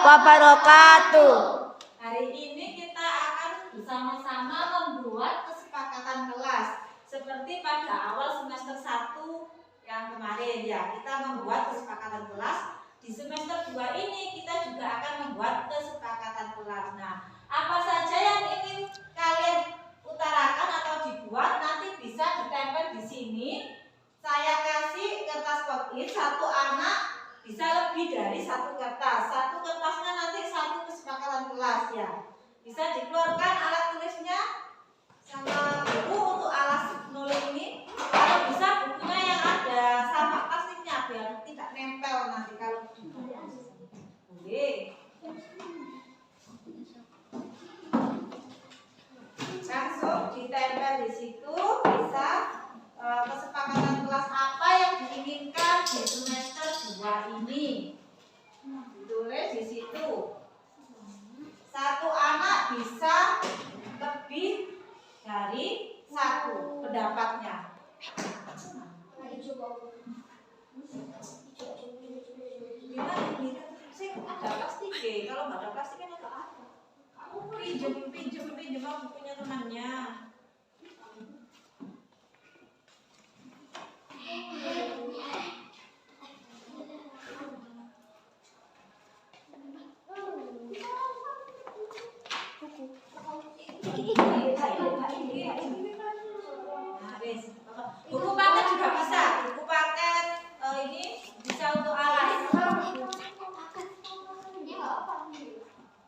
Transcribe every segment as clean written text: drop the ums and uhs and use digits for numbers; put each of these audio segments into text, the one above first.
wabarakatuh. Hari ini kita akan bersama-sama membuat kesepakatan kelas. Seperti pada awal semester 1 yang kemarin ya, kita membuat kesepakatan kelas. Di semester 2 ini kita juga akan membuat kesepakatan kelas. Nah, apa saja yang ingin kalian utarakan atau dibuat nanti bisa ditempel di sini. Saya kasih kertas post-it, satu anak bisa lebih dari satu kertas. Satu kertasnya nanti satu kesepakatan kelas ya. Bisa dikeluarkan alat tulisnya sama buku untuk alat nulis ini. Kalau bisa bukunya yang ada sama plastiknya biar tidak nempel nanti kalau boleh. Langsung ditempel di situ bisa kesepakatan kelas apa yang diinginkan di semester 2 ini. Ditulis di situ. Satu anak bisa lebih dari satu pendapatnya. Gimana ini? Ada plastik deh. Kalau nggak ada plastik kan ada apa? Kamu pinjem bukunya temannya. Buku paket juga bisa. Buku paket ini bisa untuk alas.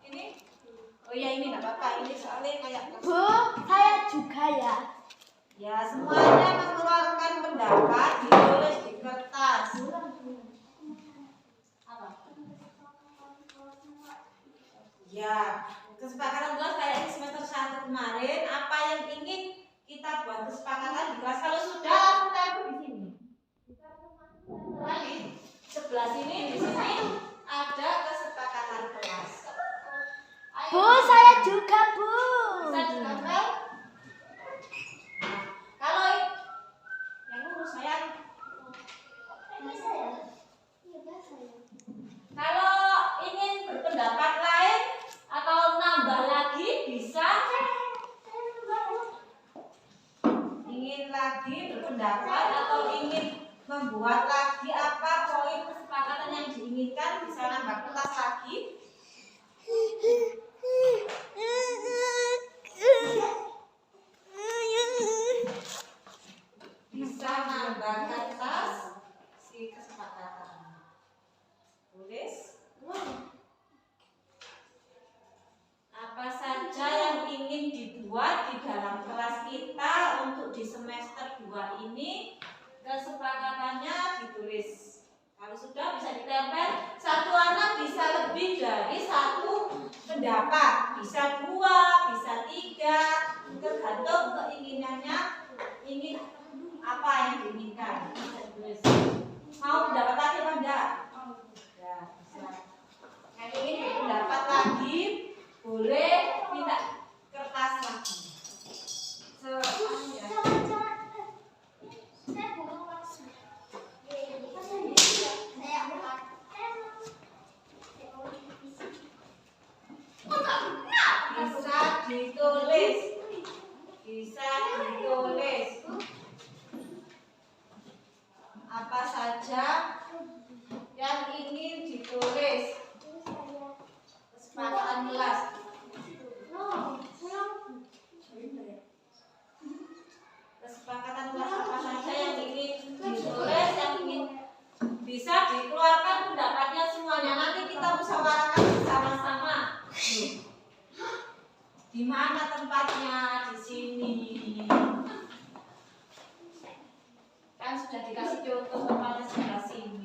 Ini? Oh iya ini nggak apa-apa. Ini soalnya kayak. Bu, saya juga ya. Ya semuanya mengeluarkan pendapat ditulis di kertas. Apa? Ya kesepakatan kelas kayak di semester 1 kemarin. Apa yang ingin kita buat kesepakatan di kelas? Kalau sudah langsung tempel di sini. Lagi sebelah sini di sini ada kesepakatan kelas. Ayo, Bu, saya juga, Bu. bisa ditempel. Kalau yang urus sayang. Kalau ingin berpendapat lain atau nambah lagi bisa. Ingin lagi berpendapat atau ingin membuat lagi apa poin kesepakatan yang diinginkan bisa nambah kertas lagi. Bisa nambah kertas si kesepakatan. Tulis. Apa saja yang ingin dibuat di dalam kelas kita untuk di semester 2 ini, kesepakatannya ditulis. Kalau sudah bisa ditempel. Satu anak bisa lebih dari satu pendapat, bisa 2, bisa 3, tergantung keinginannya. Ingin apa yang diinginkan bisa ditulis. Mau pendapat lagi apa enggak? Ya, bisa. Yang ingin berpendapat lagi boleh minta kertas lagi. Bisa ditulis. Bisa ditulis. Apa saja yang ingin ditulis. Kesepakatan kelas. Kesepakatan kelas apa saja yang ingin ditulis, yang ingin bisa dikeluarkan pendapatnya semuanya. Nanti kita musyawarahkan bersama-sama. Di mana tempatnya? Di sini. Kan sudah dikasih contoh tempatnya sebelah sini.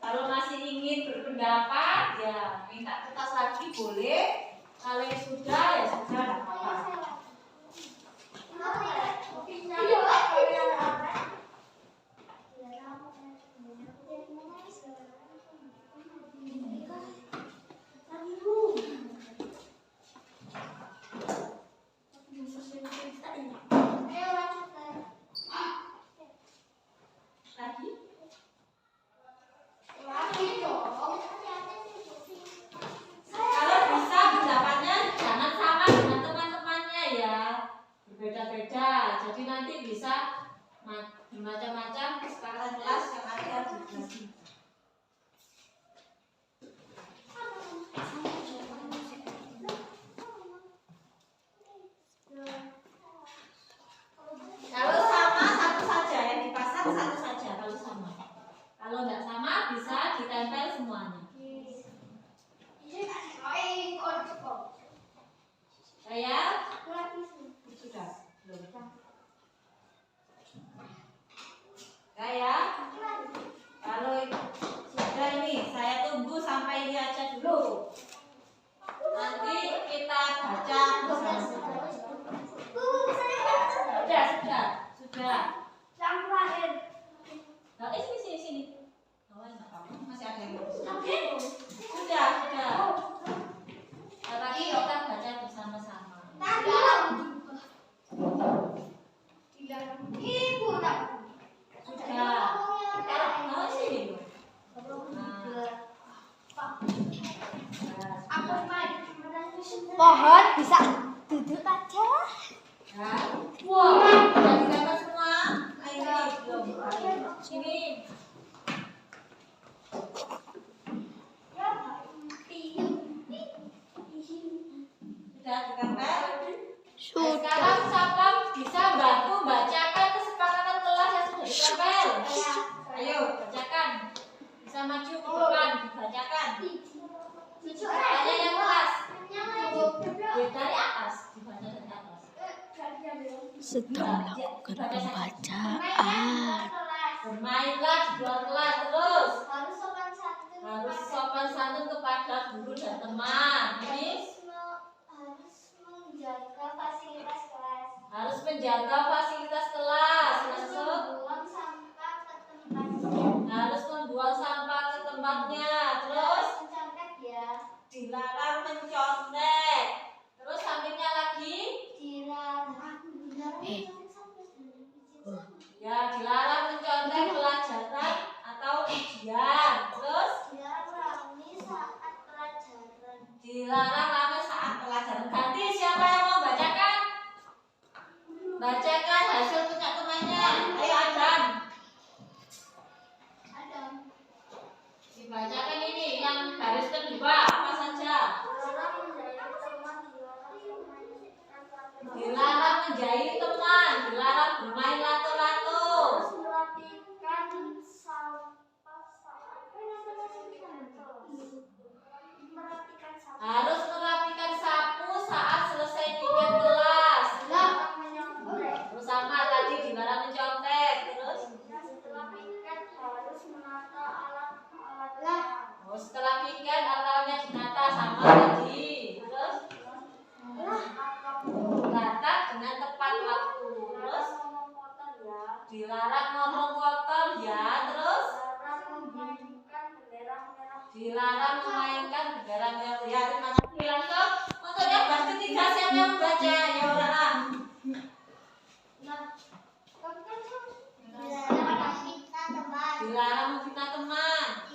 Kalau masih ingin berpendapat ya minta kertas lagi boleh. Kalau yang sudah ya sudah, tidak apa-apa. bermacam-macam kesepakatan kelas yang ada di kelas ini. Kalau sama satu saja, yang dipasang satu saja kalau sama. Kalau nggak sama bisa ditempel semuanya. Saya sudah belum. Saya kalau sudah ini saya tunggu sampai ini aja dulu. Nanti kita baca bersama-sama. Sudah. Yang terakhir. Nah, sini. Masih ada yang bagus. Sudah. Tadi kita baca bersama-sama. Ibu nak. Sudah. Nah, sini. Aku main. Pohon bisa duduk aja. Nah, wah, udah ditempel semua. Ayo belum. Sini. Sudah ditempel. Sekarang siapa bisa bantu bacakan kesepakatan kelas yang sudah ditempel? Ayo bacakan. Bisa maju ke depan dibacakan. Tanya yang kelas. Dari atas dibaca dari atas. Sedang melakukan pembacaan. Bermainlah di luar kelas terus. Harus Harus sopan santun kepada guru dan teman. Ini harus menjaga fasilitas kelas. Masuk. Harus membuang sampah ke tempatnya. Terus dilarang mencontek. Terus sampingnya lagi ya dilarang mencontek pelajaran atau ujian. Terus dilarang rame saat pelajaran. Ganti siapa yang mau bacakan? Bacakan hasil punya temannya. Ayo Adam. Dibacakan ini yang baris kedua apa saja? Dilarang menjahili teman, dilarang bermain lato-lato. Harus merapikan sapu saat selesai piket kelas. Terus sama tadi dilarang mencontek. Terus setelah piket alatnya dinata sama tadi. Terus datang dengan tepat waktu. Terus dilarang ngomong kotor ya. Terus dilarang memainkan bendera merah. Ya, terima kasih. Langsung untuk yang bab ketiga siapa yang membaca? Ya orang. Dilarang memfitnah teman.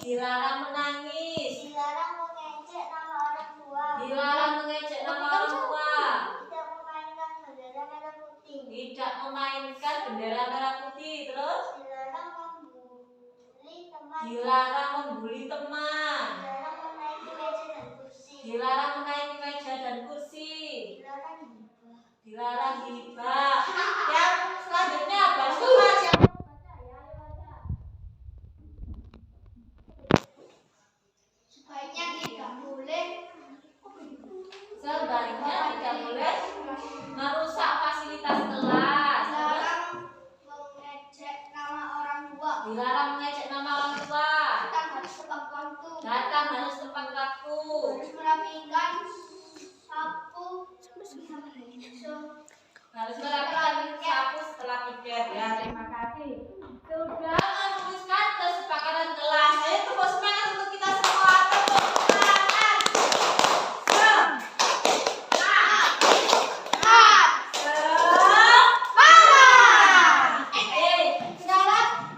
Dilarang menangis. Dilarang mengejek nama orang tua. Tidak memainkan bendera merah putih. Terus dilarang membuli teman. Dilarang menaiki meja dan kursi. Dilarang hibah. Yang selanjutnya apa? Coba siapa yang baca ya? Ayo baca. Sebaiknya tidak boleh merusak fasilitas kelas. dilarang mengejek nama orang tua. Dilarang mengejek nama orang tua. Datang harus tepat waktu. Datang harus tepat waktu. Harus merapikan sapu. Harus merapikan sapu setelah piket. Ya, terima kasih. Sudah merumuskan kesepakatan kelas. Ayo tepuk semangat untuk kita semua. Tepuk semangat.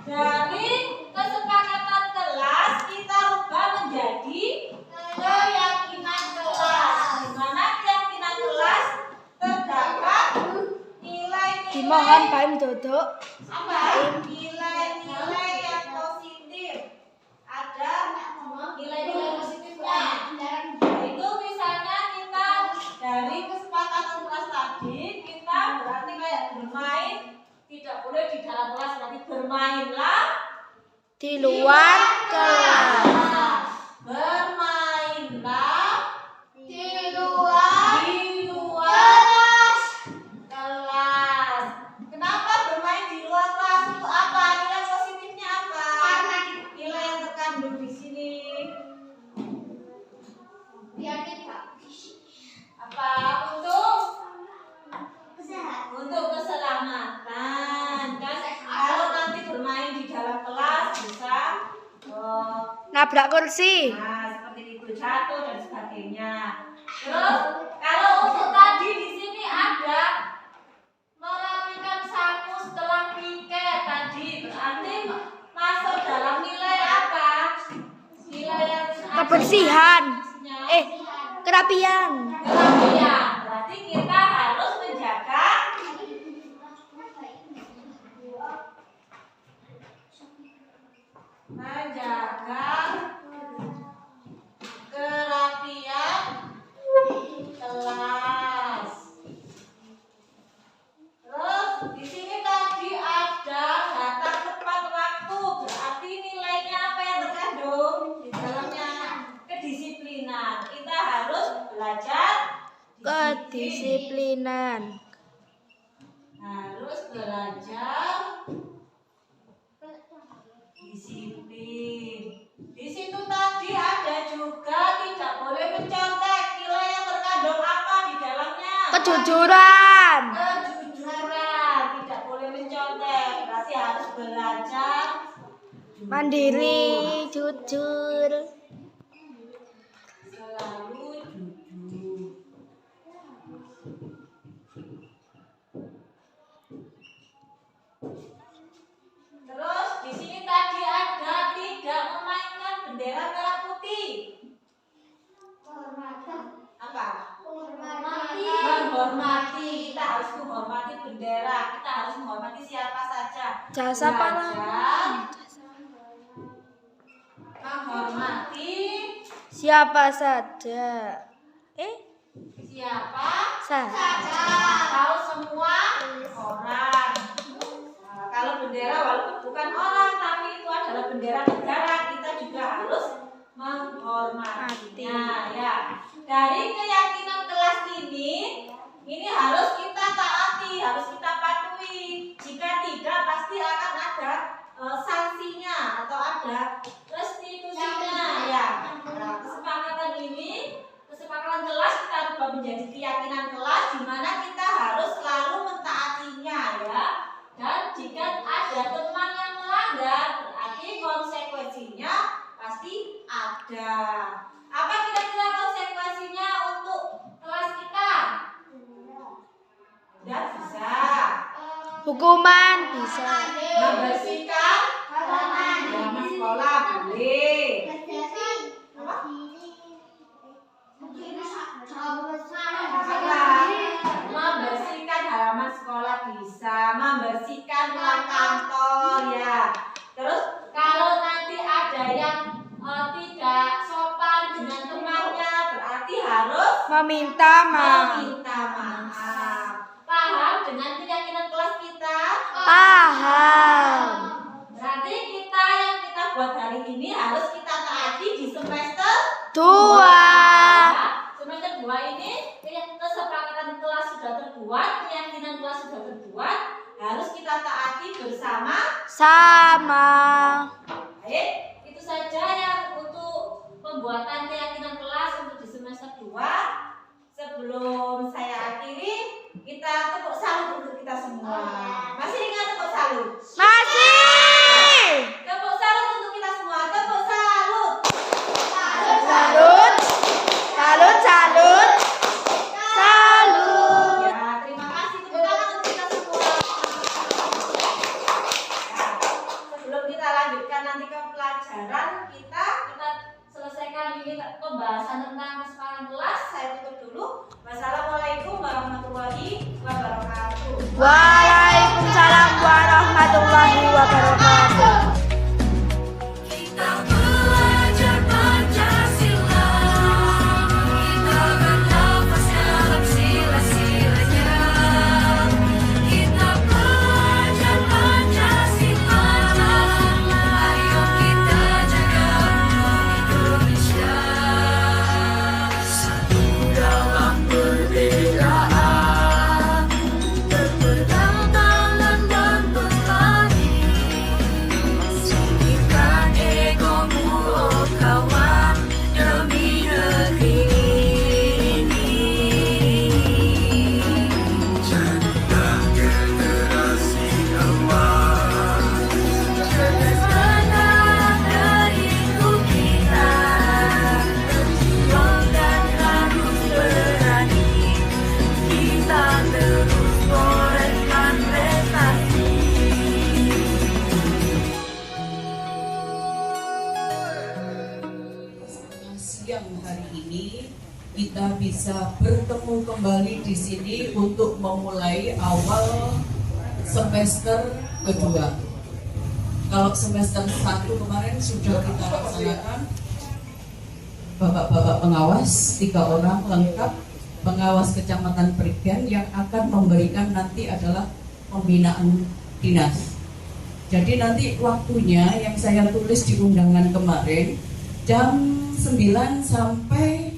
Dari kesepakatan kelas kita rubah menjadi keyakinan kelas. Di mana keyakinan kelas terdapat nilai-nilai Mohon Baim duduk. apa? Nilai-nilai yang positif. Ada nilai-nilai positifnya. Itu misalnya kita dari kesepakatan kelas tadi, kita berarti kayak bermain, tidak boleh di dalam kelas, berarti bermainlah Di luar kelas. Bermainlah Di luar di luar kelas. Kenapa bermain di luar kelas itu apa? Nilai positifnya apa? Nilai yang terkandung di sini biar kita apa? Untuk kesehatan. keselamatan kan? Kalau nanti bermain di dalam kelas bisa Nabrak kursi. nah seperti itu, jatuh dan sebagainya. Terus kalau untuk tadi di sini ada merapikan sapu setelah piket tadi, berarti masuk dalam nilai apa? Nilai yang Kebersihan. Kerapian. kerapian. Berarti kita harus menjaga kerapian kelas. Terus di sini tadi ada datang tepat waktu, berarti nilainya apa yang terkandung di dalamnya? Kedisiplinan. Kita harus belajar Kedisiplinan. harus belajar disiplin. Di situ tadi ada juga tidak boleh mencontek. Nilai yang terkandung apa di dalamnya? Kejujuran. Kejujuran. Tidak boleh mencontek. Berarti harus belajar jujur. Mandiri, jujur. Selalu jujur. Terus di sini tadi ada tidak memainkan bendera merah putih. Apa? Menghormati. Kita harus menghormati bendera. Kita harus menghormati siapa saja. Jasa pahlawan. Belajar menghormati Siapa saja. siapa Saja. tahu semua orang. Nah, kalau bendera walaupun bukan orang tapi itu adalah bendera negara, kita juga harus menghormatinya ya. Dari keyakinan kelas ini harus kita taati, harus kita patuhi. Jika tidak pasti akan ada sanksinya atau ada restitusinya ya. Nah, kesepakatan kelas kita ubah menjadi keyakinan kelas di mana kita harus selalu mentaatinya ya. Dan jika ada teman yang melanggar, berarti konsekuensinya pasti ada. Apa kira-kira konsekuensinya untuk kelas kita? Dan bisa Hukuman bisa. membersihkan halaman sekolah boleh. Membersihkan halaman sekolah bisa, membersihkan ruang kantor ya. Terus kalau nanti ada yang tidak sopan dengan temannya, berarti harus Meminta maaf. meminta maaf. Paham dengan keyakinan kelas kita? Paham. Berarti kita yang kita buat hari ini harus kita taati di semester 2. Semester 2 ini kesepakatan kelas sudah terbuat, keyakinan kelas sudah terbuat, harus kita taati bersama. Baik, itu saja yang untuk pembuatan keyakinan kelas untuk di semester 2. Sebelum saya akhiri, kita tepuk salut untuk kita semua. Masih ingat tepuk salut? Masih. Tepuk salut untuk kita semua. Tepuk salut. Salut. Salut, salut. Salut. Ya, terima kasih. Tepuk tangan untuk kita semua. Ya, sebelum kita lanjutkan nanti ke pelajaran kita selesaikan ini pembahasan tentang kesepakatan kelas. Saya tutup dulu. Wassalamualaikum warahmatullahi wabarakatuh. Waalaikumsalam. warahmatullahi wabarakatuh. Siang hari ini kita bisa bertemu kembali di sini untuk memulai awal semester kedua. Kalau semester 1 kemarin sudah kita laksanakan, bapak-bapak pengawas 3 orang lengkap, pengawas kecamatan Prigen yang akan memberikan nanti adalah pembinaan dinas. Jadi nanti waktunya yang saya tulis di undangan kemarin jam 9 sampai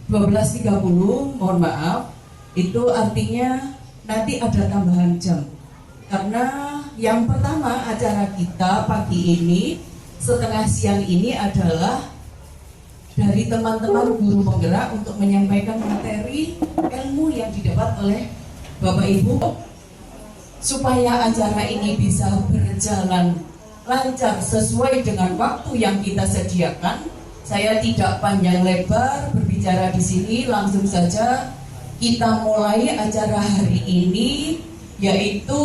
12.30, mohon maaf, itu artinya nanti ada tambahan jam. Karena yang pertama acara kita pagi ini, setengah siang ini adalah dari teman-teman guru penggerak untuk menyampaikan materi ilmu yang didapat oleh Bapak Ibu. Supaya acara ini bisa berjalan lancar sesuai dengan waktu yang kita sediakan, saya tidak panjang lebar berbicara di sini, langsung saja kita mulai acara hari ini, yaitu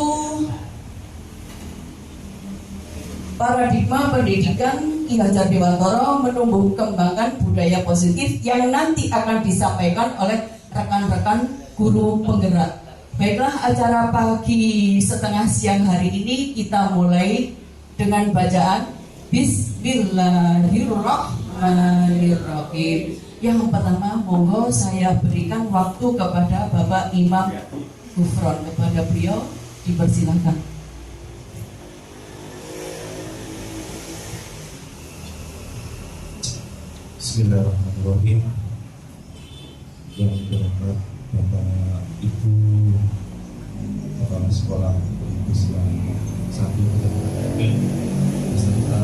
paradigma pendidikan Ki Hajar Dewantara menumbuh kembangkan budaya positif yang nanti akan disampaikan oleh rekan-rekan guru penggerak. Baiklah, acara pagi setengah siang hari ini kita mulai dengan bacaan Bismillahirrahmanirrahim. Yang pertama, monggo saya berikan waktu kepada Bapak Imam Gufron. Kepada beliau dipersilakan. Bismillahirrahmanirrahim. Yang berhormat Bapak Ibu Kepala Sekolah Islam 1 beserta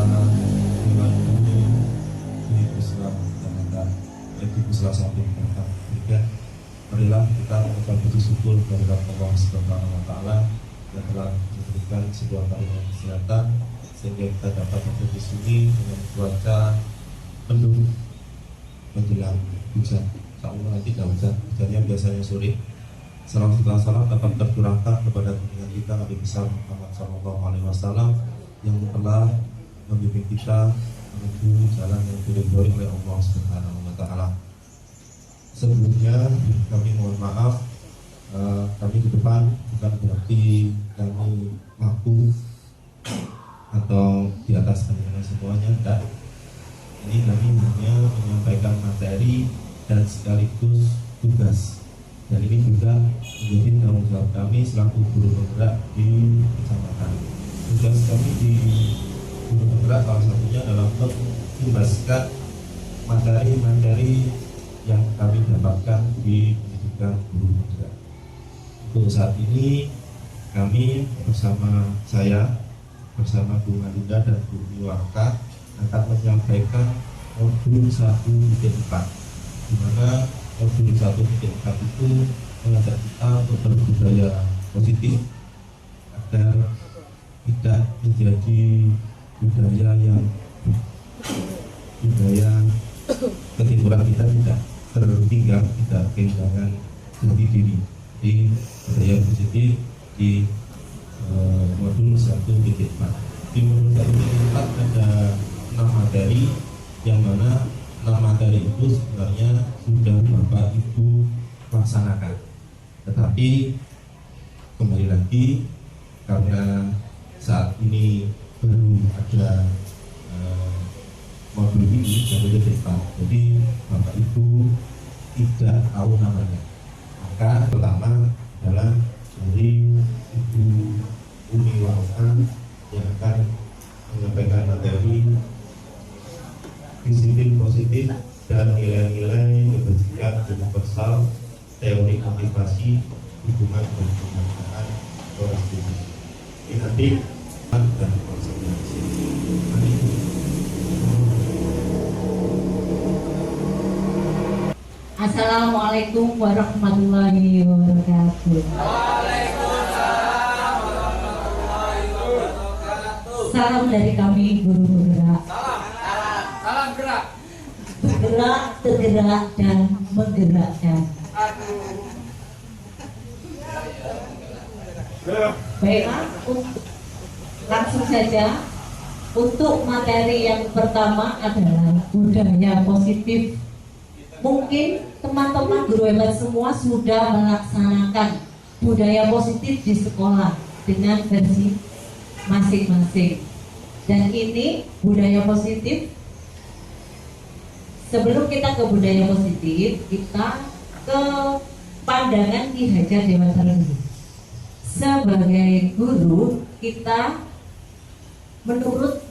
Dewan Guru Islam Kecamatan Islam 1 Prigen. Marilah kita mengucapkan puji syukur kepada Allah Subhanahu wa taala yang telah memberikan sebuah karunia kesehatan sehingga kita dapat berada di sini dengan cuaca mendung menjelang hujan. Insyaallah nanti tidak hujan, hujannya biasanya sore. Salam dapat tercurahkan kepada junjungan kita Nabi besar Muhammad SAW yang telah membimbing kita menuju jalan yang diridhoi oleh Allah Subhanahu wa taala. Sebelumnya kami mohon maaf, kami ke depan bukan berarti kami mampu atau di atas kalian semuanya, tidak. Ini kami hanya menyampaikan materi dan sekaligus tugas. Dan ini juga menjadi tanggung jawab kami selaku guru penggerak di kecamatan. Tugas kami di guru penggerak salah satunya adalah untuk membahaskan materi-materi yang kami dapatkan di pendidikan guru penggerak. Untuk saat ini kami bersama bersama Bu Malinda dan Bu Iwarka akan menyampaikan modul 1.4, di mana modul 1.4 itu mengajak kita untuk berbudaya positif agar tidak menjadi budaya ketimuran kita tidak tertinggal, tidak kehilangan jati diri. Jadi budaya positif di modul 1.4. Di modul 1.4 ada 6 materi, yang mana 6 materi itu sebenarnya sudah Bapak Ibu laksanakan. Tetapi kembali lagi, karena saat saat ini baru ada modul ini jadi depan. Jadi Bapak Ibu tidak tahu namanya. Maka pertama adalah dari Ibu Umi Wangsan yang akan menyampaikan materi disiplin positif dan nilai-nilai kebersihan universal, teori motivasi, hubungan dan penghargaan orang tua. Ini nanti dan konsentrasi. Assalamualaikum warahmatullahi wabarakatuh. Salam dari kami guru bergerak. Salam gerak. Bergerak, tergerak dan menggerakkan. Baiklah, langsung saja. Untuk materi yang pertama adalah budaya positif. Mungkin teman-teman guru hebat semua sudah melaksanakan budaya positif di sekolah dengan versi masing-masing. Dan ini budaya positif. Sebelum kita ke budaya positif, kita ke pandangan Ki Hajar Dewantara dulu. Sebagai guru, kita menurut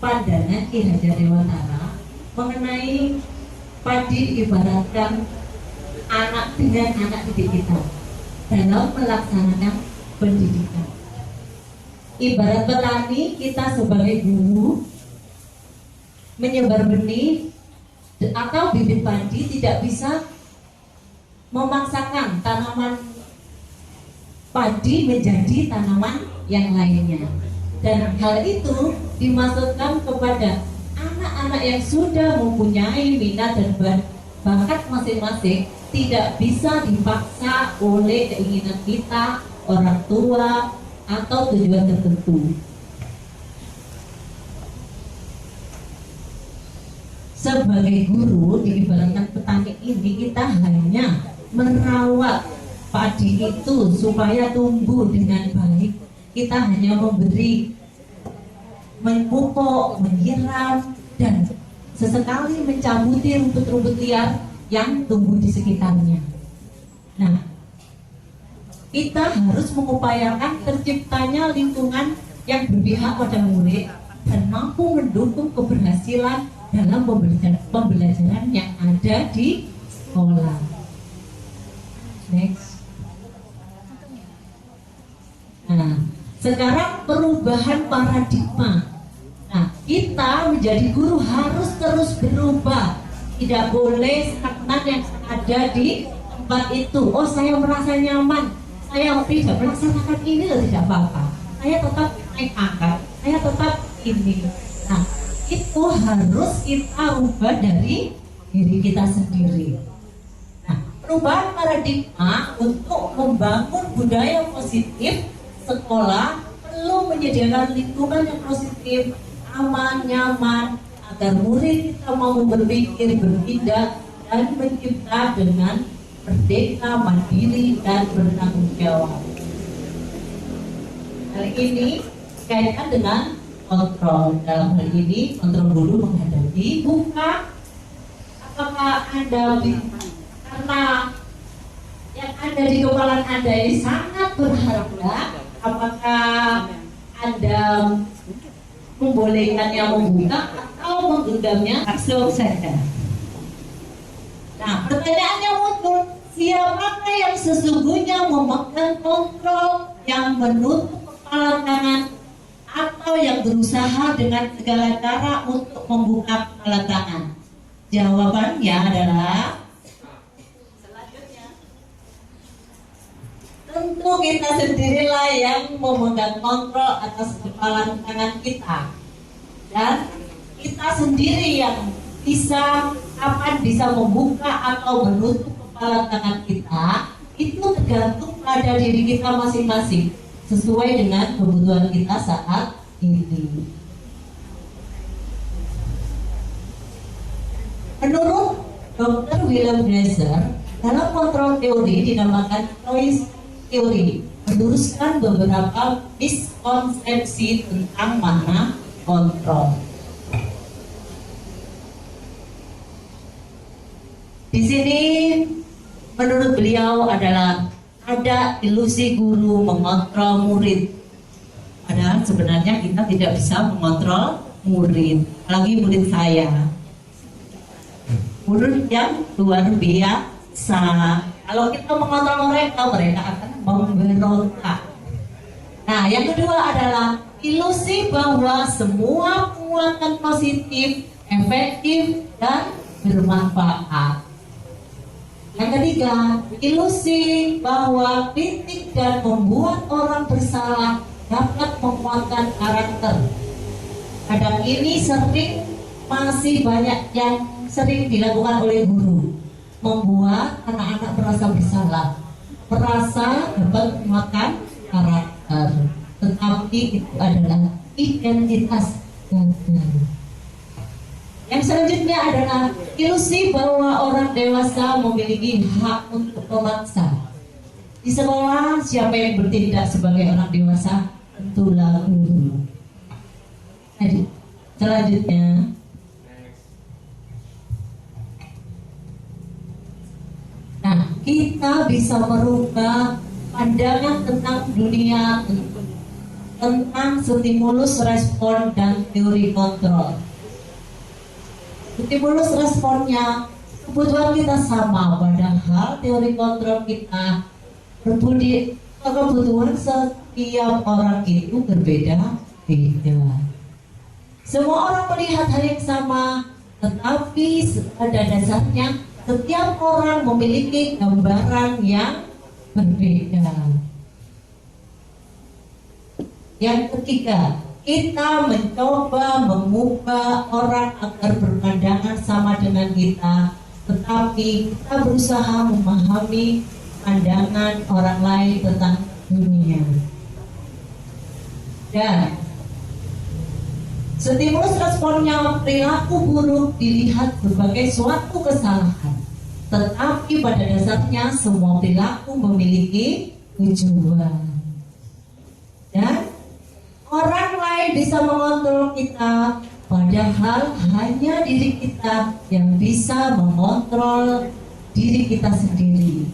pandangan Ki Hajar Dewantara mengenai padi ibaratkan anak dengan anak didik kita dalam melaksanakan pendidikan. Ibarat petani, kita sebagai guru menyebar benih atau bibit padi tidak bisa memaksakan tanaman padi menjadi tanaman yang lainnya. Dan hal itu dimaksudkan kepada anak-anak yang sudah mempunyai minat dan bakat masing-masing, tidak bisa dipaksa oleh keinginan kita, orang tua, atau tujuan tertentu. Sebagai guru, diibaratkan petani ini, kita hanya merawat padi itu supaya tumbuh dengan baik. Kita hanya memberi, memupuk, menyiram, dan sesekali mencabuti rumput-rumput liar yang tumbuh di sekitarnya. Nah, kita harus mengupayakan terciptanya lingkungan yang berpihak pada murid dan mampu mendukung keberhasilan dalam pembelajaran yang ada di sekolah. Next. Nah, sekarang perubahan paradigma. Nah, kita menjadi guru harus terus berubah. Tidak boleh stagnan yang ada di tempat itu. Oh, saya merasa nyaman, saya tidak melaksanakan ini, tidak apa-apa. Saya tetap naik angkat, saya tetap ini. Nah, itu harus kita ubah dari diri kita sendiri. Nah, perubahan paradigma untuk membangun budaya positif sekolah perlu menyediakan lingkungan yang positif, aman, nyaman, agar murid kita mau berpikir, berpindah, dan mencipta dengan merdeka, mandiri, dan bertanggung jawab. Hal ini kaitkan dengan kontrol. Dalam hal ini, kontrol guru menghadapi buka. Apakah Anda karena yang ada di kepala Anda ini sangat berharga? Apakah Anda membolehkannya membuka atau menggenggamnya? Langsung saja. Nah, pertanyaannya muncul, siapakah yang sesungguhnya memegang kontrol, yang menutup kepala tangan, atau yang berusaha dengan segala cara untuk membuka kepala tangan? Jawabannya adalah tentu kita sendirilah yang memegang kontrol atas kepala tangan kita, dan kita sendiri yang bisa kapan bisa membuka atau menutup kepala tangan kita. Itu tergantung pada diri kita masing-masing sesuai dengan kebutuhan kita saat ini. Menurut Dr. William Glaser, dalam kontrol teori dinamakan choice teori. meluruskan beberapa miskonsepsi tentang makna kontrol. Di sini menurut beliau adalah ada ilusi guru mengontrol murid. Padahal sebenarnya kita tidak bisa mengontrol murid, apalagi murid saya. Murid yang luar biasa. Kalau kita mengontrol mereka, mereka akan memberontak. Nah, yang kedua adalah ilusi bahwa semua penguatan positif, efektif, dan bermanfaat. Yang ketiga, ilusi bahwa kritik dan membuat orang bersalah dapat menguatkan karakter. Kadang ini masih banyak yang sering dilakukan oleh guru, membuat anak-anak merasa bersalah, merasa dapat menguatkan karakter. Tetapi itu adalah identitas gagal. Yang selanjutnya adalah ilusi bahwa orang dewasa memiliki hak untuk memaksa. Di sekolah, siapa yang bertindak sebagai orang dewasa? Tentulah guru. Jadi, selanjutnya, nah, kita bisa merubah pandangan tentang dunia, tentang stimulus respon dan teori kontrol. Stimulus responnya, kebutuhan kita sama, padahal teori kontrol kita kebutuhan setiap orang itu berbeda-beda. Semua orang melihat hal yang sama, tetapi pada dasarnya setiap orang memiliki gambaran yang berbeda. Yang ketiga, kita mencoba mengubah orang agar berpandangan sama dengan kita, tetapi kita berusaha memahami pandangan orang lain tentang dunia. Dan stimulus responnya, perilaku buruk dilihat sebagai suatu kesalahan, tetapi pada dasarnya semua perilaku memiliki tujuan. Dan orang lain bisa mengontrol kita, padahal hanya diri kita yang bisa mengontrol diri kita sendiri.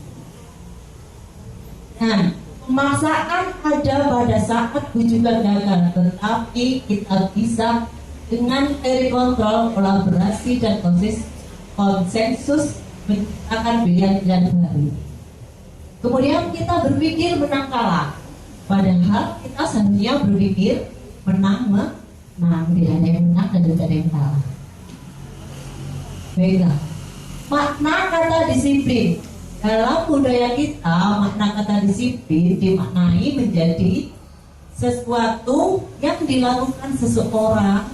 Nah, pemaksaan ada pada saat juga gagal, tetapi kita bisa dengan teori kontrol, kolaborasi, dan konsensus menciptakan pilihan-pilihan baru. Kemudian kita berpikir menang kalah, padahal kita seharusnya berpikir menang. Tidak ada yang menang dan tidak ada yang kalah. Baiklah, makna kata disiplin. Dalam budaya kita, makna kata disiplin dimaknai menjadi sesuatu yang dilakukan seseorang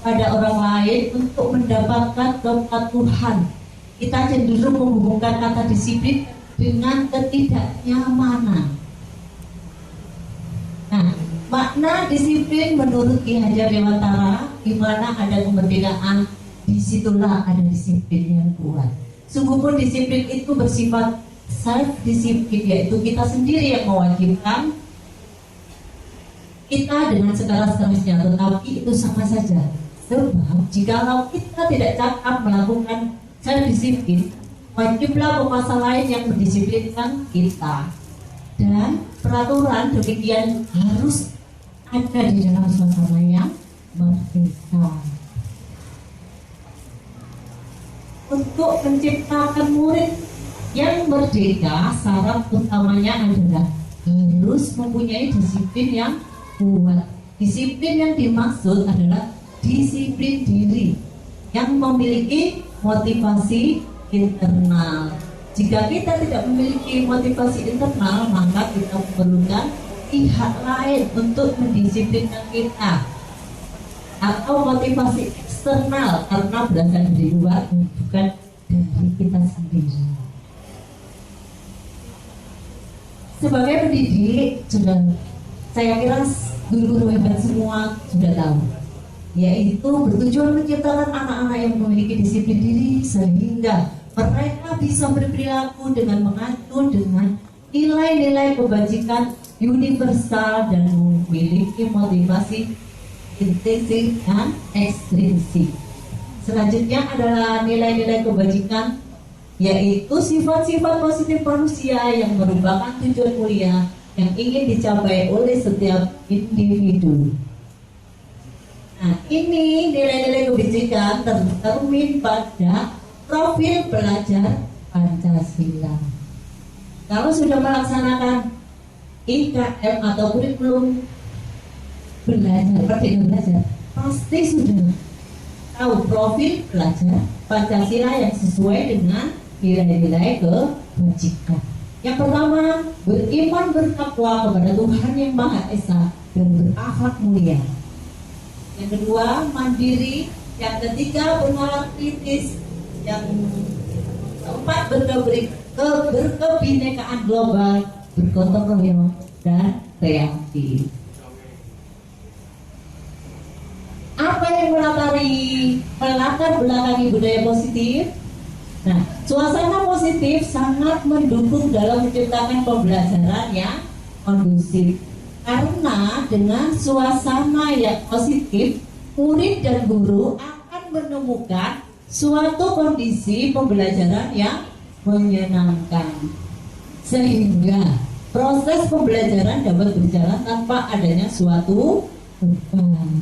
pada orang lain untuk mendapatkan kepatuhan. Kita cenderung menghubungkan kata disiplin dengan ketidaknyamanan. Nah, makna disiplin menurut Ki Hajar Dewantara, di mana ada kemerdekaan, disitulah ada disiplin yang kuat. Sungguh pun disiplin itu bersifat self-disiplin, yaitu kita sendiri yang mewajibkan kita dengan segala-segalanya, tetapi itu sama saja. Sebab jikalau kita tidak cakap melakukan self-disiplin, wajiblah penguasa lain yang mendisiplinkan kita. Dan peraturan demikian harus ada di dalam suasana yang merdeka. Untuk menciptakan murid yang merdeka, syarat utamanya adalah harus mempunyai disiplin yang kuat. Disiplin yang dimaksud adalah disiplin diri yang memiliki motivasi internal. Jika kita tidak memiliki motivasi internal, maka kita memerlukan pihak lain untuk mendisiplinkan kita, atau motivasi eksternal karena berasal dari luar, bukan dari kita sendiri. Sebagai pendidik, saya kira guru-guru hebat semua sudah tahu, yaitu bertujuan menciptakan anak-anak yang memiliki disiplin diri sehingga mereka bisa berperilaku dengan mengacu dengan nilai-nilai kebajikan universal dan memiliki motivasi intrinsik dan ekstrinsik. Selanjutnya adalah nilai-nilai kebajikan, yaitu sifat-sifat positif manusia yang merupakan tujuan mulia yang ingin dicapai oleh setiap individu. Nah, ini nilai-nilai kebajikan tercermin pada profil pelajar Pancasila. Kalau sudah melaksanakan IKM atau kurikulum belajar, pasti sudah tahu profil pelajar Pancasila yang sesuai dengan nilai-nilai kebajikan. Yang pertama, beriman bertakwa kepada Tuhan yang Maha Esa dan berakhlak mulia. Yang kedua, mandiri. Yang ketiga, bernalar kritis. Yang keempat, berkebinekaan global, bergotong royong dan kreatif. Apa yang melatar belakangi budaya positif? Nah, suasana positif sangat mendukung dalam menciptakan pembelajaran yang kondusif. Karena dengan suasana yang positif, murid dan guru akan menemukan suatu kondisi pembelajaran yang menyenangkan. Sehingga proses pembelajaran dapat berjalan tanpa adanya suatu beban,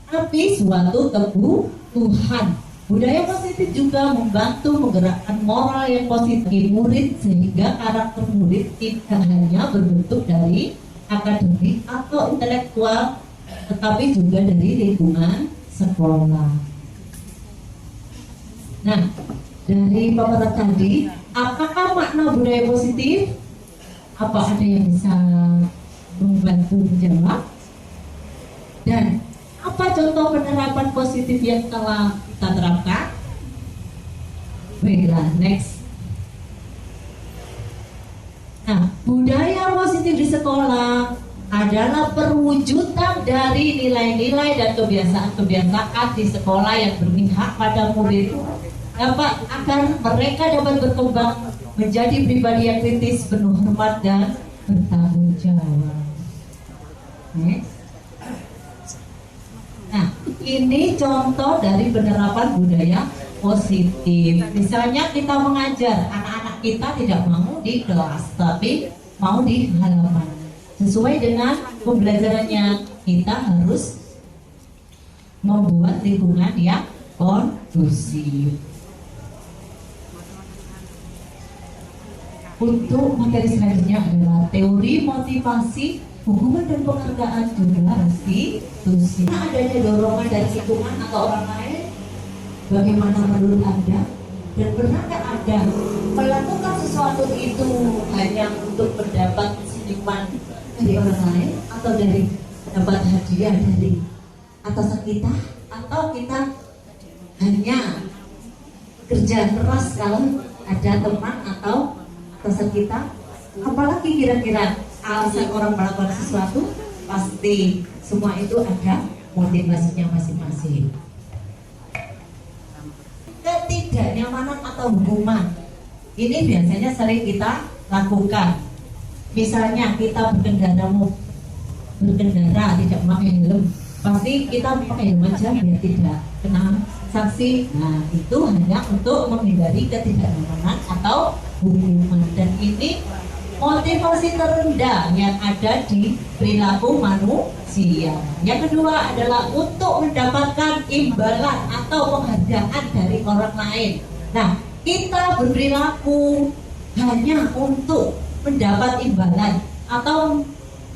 tapi suatu kebutuhan. Budaya positif juga membantu menggerakkan moral yang positif murid, sehingga karakter murid tidak hanya berbentuk dari akademik atau intelektual, tetapi juga dari lingkungan sekolah. Nah, dari paparan tadi, apakah makna budaya positif? Apa ada yang bisa membantu menjawab? Dan apa contoh penerapan positif yang telah kita terapkan? Baiklah, next. Nah, budaya positif di sekolah adalah perwujudan dari nilai-nilai dan kebiasaan-kebiasaan di sekolah yang berpihak pada murid, agar mereka dapat berkembang menjadi pribadi yang kritis, penuh hormat dan bertanggung jawab. Next. Nah, ini contoh dari penerapan budaya positif. Misalnya kita mengajar, anak-anak kita tidak mau di kelas, tapi mau di halaman. Sesuai dengan pembelajarannya, kita harus membuat lingkungan yang kondusif. Untuk materi selanjutnya adalah teori motivasi, hubungan dan penghargaan juga harus ditulis. Adanya dorongan dari lingkungan atau orang lain, bagaimana menurut Anda? Dan pernahkah Anda melakukan sesuatu itu hanya untuk mendapat senyuman dari orang lain, atau dari dapat hadiah dari atasan kita, atau kita hanya kerja keras kalau ada teman atau atasan kita? Apalagi kira-kira alasan orang melakukan sesuatu? Pasti semua itu ada motivasinya masing-masing. Ketidaknyamanan atau hukuman, ini biasanya sering kita lakukan. Misalnya kita berkendara tidak pakai helm, pasti kita pakai helm aja biar tidak kena sanksi. Nah, itu hanya untuk menghindari ketidaknyamanan atau hukuman. Dan ini motivasi terendah yang ada di perilaku manusia. Yang kedua adalah untuk mendapatkan imbalan atau penghargaan dari orang lain. Nah, kita berperilaku hanya untuk mendapat imbalan atau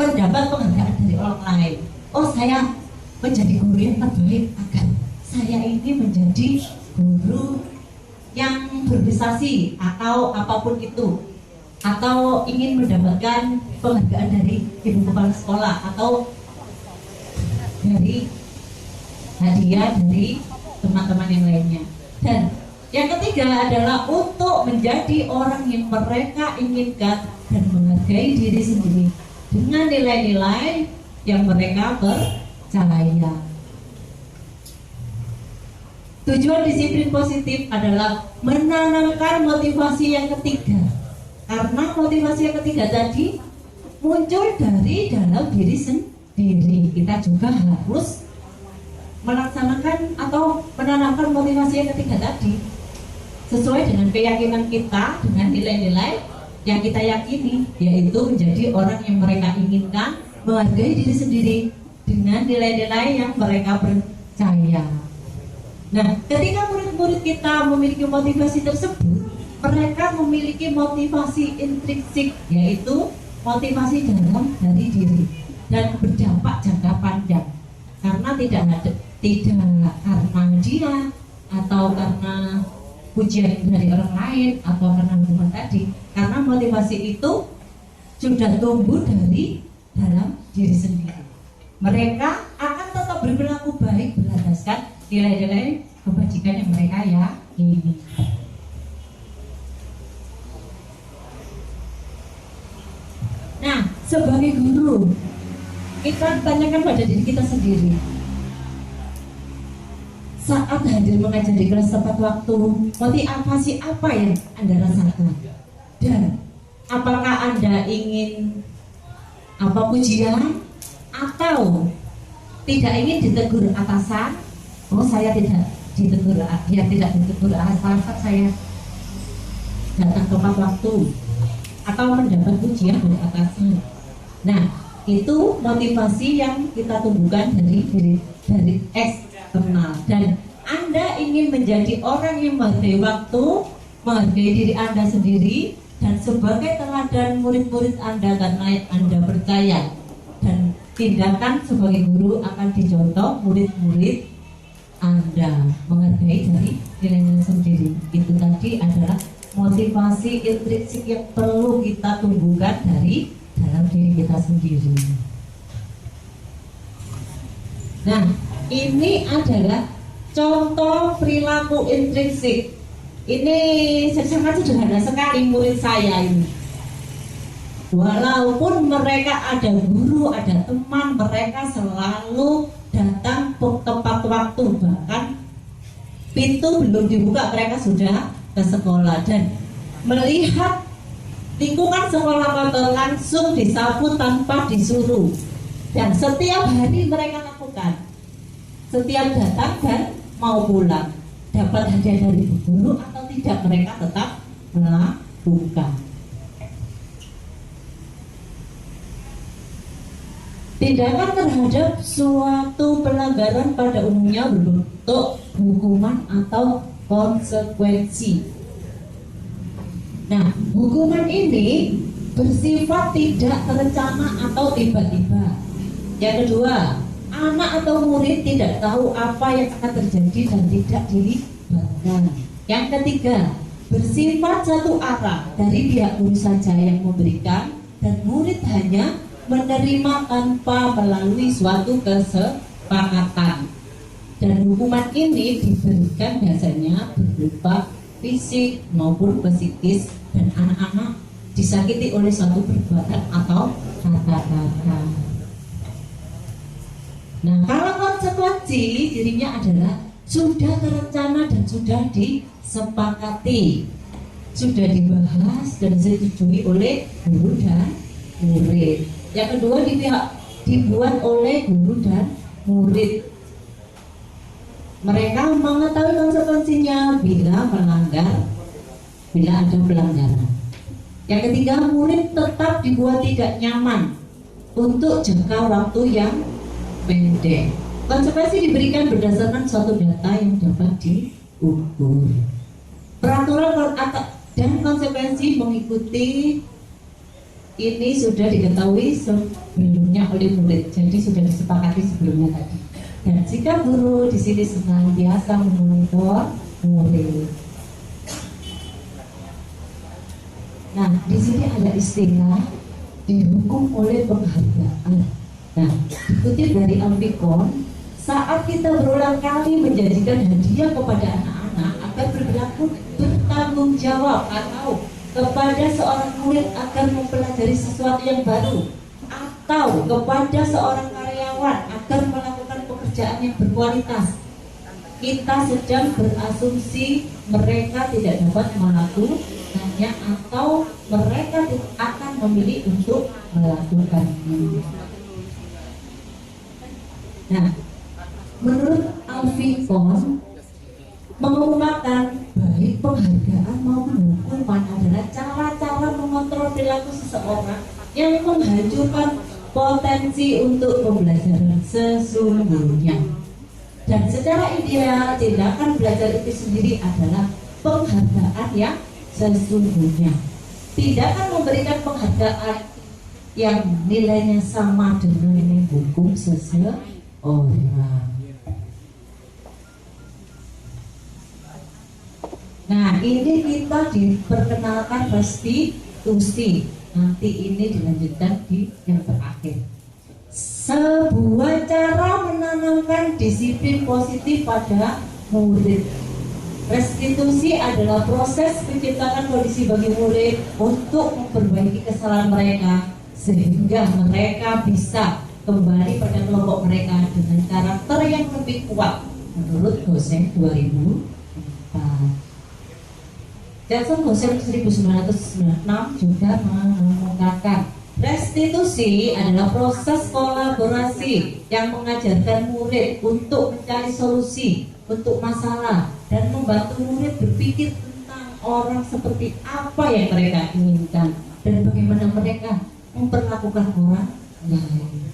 mendapat penghargaan dari orang lain. Oh, saya menjadi guru yang terbaik agar saya ini menjadi guru yang berprestasi atau apapun itu, atau ingin mendapatkan penghargaan dari ibu kepala sekolah atau dari hadiah dari teman-teman yang lainnya. Dan yang ketiga adalah untuk menjadi orang yang mereka inginkan dan menghargai diri sendiri dengan nilai-nilai yang mereka percaya. Tujuan disiplin positif adalah menanamkan motivasi yang ketiga. Karena motivasi yang ketiga tadi muncul dari dalam diri sendiri. Kita juga harus melaksanakan atau menanamkan motivasi yang ketiga tadi sesuai dengan keyakinan kita, dengan nilai-nilai yang kita yakini, yaitu menjadi orang yang mereka inginkan, menghargai diri sendiri dengan nilai-nilai yang mereka percaya. Nah, ketika murid-murid kita memiliki motivasi tersebut, mereka memiliki motivasi intrinsik, yaitu motivasi dalam dari diri dan berdampak jangka panjang. Karena tidak karena dia atau karena pujian dari orang lain atau karena hubungan tadi, karena motivasi itu sudah tumbuh dari dalam diri sendiri. Mereka akan tetap berperilaku baik berdasarkan nilai-nilai kebajikan yang mereka yakini. Nah, sebagai guru, kita tanyakan pada diri kita sendiri. Saat hadir mengajar di kelas tepat waktu, motivasi apa yang Anda rasakan? Dan apakah Anda ingin pujian atau tidak ingin ditegur atasan? Oh, saya tidak ditegur, dia tidak ditegur atasan, saya datang tepat waktu, atau mendapat pujian dari atasan. Nah, itu motivasi yang kita tumbuhkan dari eksternal. Dan Anda ingin menjadi orang yang menghargai waktu, menghargai diri Anda sendiri, dan sebagai teladan murid-murid Anda karena Anda percaya. Dan tindakan sebagai guru akan dicontoh murid-murid Anda menghargai dari diri sendiri. Itu tadi adalah motivasi intrinsik yang perlu kita tumbuhkan dari dalam diri kita sendiri. Nah, ini adalah contoh perilaku intrinsik. Ini sangat sederhana sekali murid saya ini. Walaupun mereka ada guru, ada teman, mereka selalu datang tepat waktu, bahkan pintu belum dibuka mereka sudah ke sekolah, dan melihat lingkungan sekolah kotor langsung disapu tanpa disuruh. Dan setiap hari mereka lakukan, setiap datang dan mau pulang, dapat hadiah dari guru atau tidak, mereka tetap melakukan. Tindakan terhadap suatu pelanggaran pada umumnya berbentuk hukuman atau konsekuensi. Nah, hukuman ini bersifat tidak terencana atau tiba-tiba. Yang kedua, anak atau murid tidak tahu apa yang akan terjadi dan tidak dilibatkan. Yang ketiga, bersifat satu arah, dari pihak guru saja yang memberikan dan murid hanya menerima tanpa melalui suatu kesepakatan. Dan hukuman ini diberikan biasanya berupa fisik maupun psikis, dan anak-anak disakiti oleh suatu perbuatan atau kata-kata. Nah, kalau konsekuensi dirinya adalah sudah terencana dan sudah disepakati, sudah dibahas dan disetujui oleh guru dan murid. Yang kedua, dibuat oleh guru dan murid. Mereka mengetahui konsekuensinya bila ada pelanggaran. Yang ketiga, murid tetap dibuat tidak nyaman untuk jangka waktu yang pendek. Konsekuensi diberikan berdasarkan suatu data yang dapat diukur. Peraturan dan konsekuensi mengikuti ini sudah diketahui sebelumnya oleh murid, jadi sudah disepakati sebelumnya tadi. Dan jika guru di sini senantiasa memonitor murid. Nah, di sini ada istilah dihukum oleh penghargaan. Nah, dikutip dari Ambikon, saat kita berulang kali menjanjikan hadiah kepada anak-anak agar berperilaku bertanggung jawab, atau kepada seorang murid agar mempelajari sesuatu yang baru, atau kepada seorang karyawan agar melakukan pekerjaan yang berkualitas, kita sedang berasumsi mereka tidak dapat melakukannya atau mereka akan memilih untuk melakukannya. Nah, menurut Alfikon, menggunakan baik penghargaan maupun hukuman adalah cara-cara mengontrol perilaku seseorang yang menghancurkan potensi untuk pembelajaran sesungguhnya. Dan secara ideal, tindakan belajar itu sendiri adalah penghargaan yang sesungguhnya. Tindakan memberikan penghargaan yang nilainya sama dengan menghukum seseorang. Nah, ini kita diperkenalkan restitusi. Nanti ini dilanjutkan di yang terakhir. Sebuah cara menanamkan disiplin positif pada murid. Restitusi adalah proses menciptakan kondisi bagi murid untuk memperbaiki kesalahan mereka sehingga mereka bisa kembali pada kelompok mereka dengan karakter yang lebih kuat menurut Goseng 2004. Jackson Goseng 1996 juga mengungkapkan restitusi adalah proses kolaborasi yang mengajarkan murid untuk mencari solusi untuk masalah dan membantu murid berpikir tentang orang seperti apa yang mereka inginkan dan bagaimana mereka memperlakukan orang lain.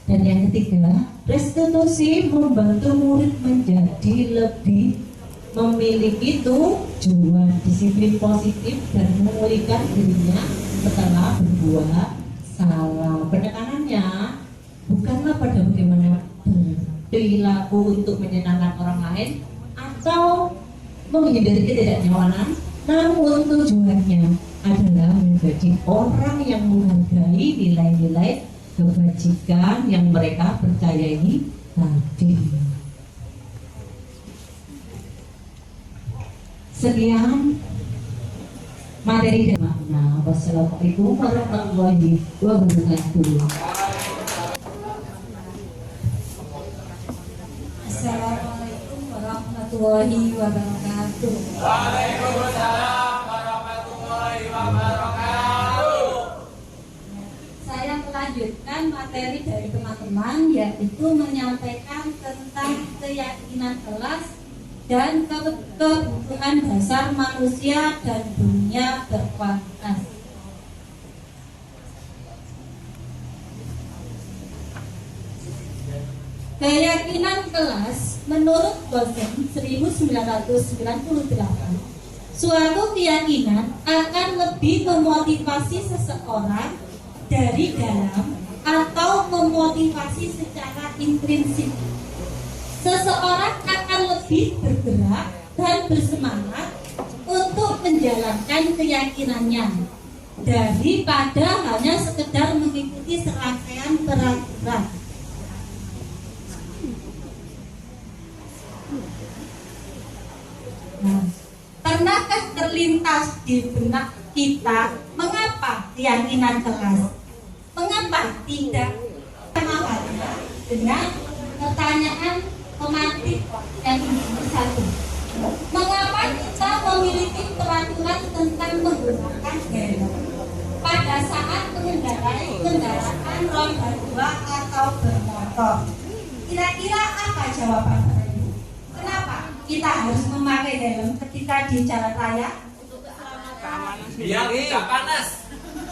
Dan yang ketiga, restitusi membantu murid menjadi lebih memiliki tujuan disiplin positif dan memulihkan dirinya setelah berbuat salah. Penekanannya bukanlah pada bagaimana berperilaku untuk menyenangkan orang lain atau menghindari ketidaknyamanan, namun tujuannya adalah menjadi orang yang menghargai nilai-nilai kebajikan yang mereka percayai tadi. Sekian materi dan makna. Wassalamualaikum warahmatullahi wabarakatuh. Assalamualaikum warahmatullahi wabarakatuh. Waalaikumsalam warahmatullahi wabarakatuh. Saya melanjutkan materi dari teman-teman, yaitu menyampaikan tentang keyakinan kelas dan kebutuhan dasar manusia dan dunia berkualitas. Keyakinan kelas menurut Goseng 1998, suatu keyakinan akan lebih memotivasi seseorang dari dalam atau memotivasi secara intrinsik. Seseorang akan lebih bergerak dan bersemangat untuk menjalankan keyakinannya daripada hanya sekedar mengikuti serangkaian peraturan. Nah, pernahkah terlintas di benak kita mengapa keyakinan kelas? Mengapa tidak? Mengawalnya dengan pertanyaan tematik yang satu. Mengapa kita memiliki peraturan tentang menggunakan helm pada saat mengendarai kendaraan roda 2 atau bermotor? Kira-kira apa jawabannya? Kenapa kita harus memakai helm ketika di jalan raya? Biar tidak panas.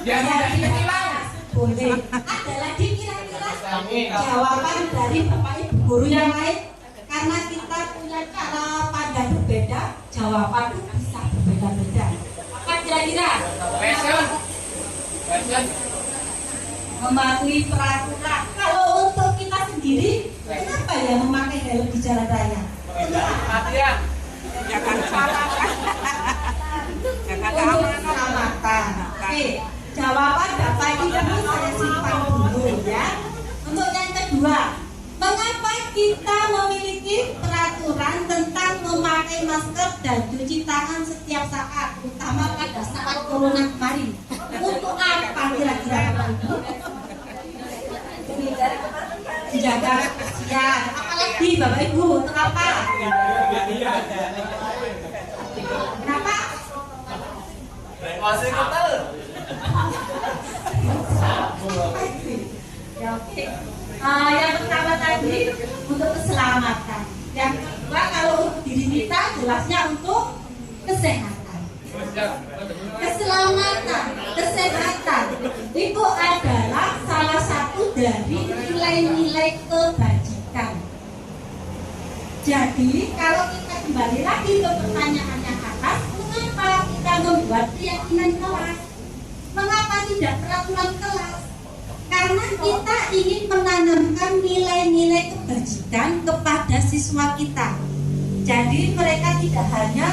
Biar Ya, tidak hilang. boleh. Ada lagi kira-kira jawaban dari Bapak Ibu guru yang lain? Karena kita punya cara pandang berbeda, jawaban itu bisa berbeda-beda. Apa kira-kira? Passion. Mematuhi peraturan. Kalau untuk kita sendiri, kenapa ya memakai helm di jalan raya? Latihan. Untuk keselamatan. Oke, jawaban Bapak Ibu saya simpan dulu ya. Untuk yang kedua, mengapa kita memiliki peraturan tentang memakai masker dan cuci tangan setiap saat, terutama pada saat corona kemarin? Untuk apa kira-kira Bapak Ibu? Menjaga kebersihan. Apalagi Bapak Ibu, untuk apa? Kenapa? Masih kotor. Ya, oke. Yang pertama tadi untuk keselamatan. Yang kedua kalau untuk diri kita jelasnya untuk kesehatan. Keselamatan, kesehatan itu adalah salah satu dari nilai-nilai kebajikan. Jadi kalau kita kembali lagi ke pertanyaan yang atas, mengapa kita membuat keyakinan kelas? Mengapa tidak peraturan kelas? Karena kita ingin menanamkan nilai-nilai kebajikan kepada siswa kita. Jadi mereka tidak hanya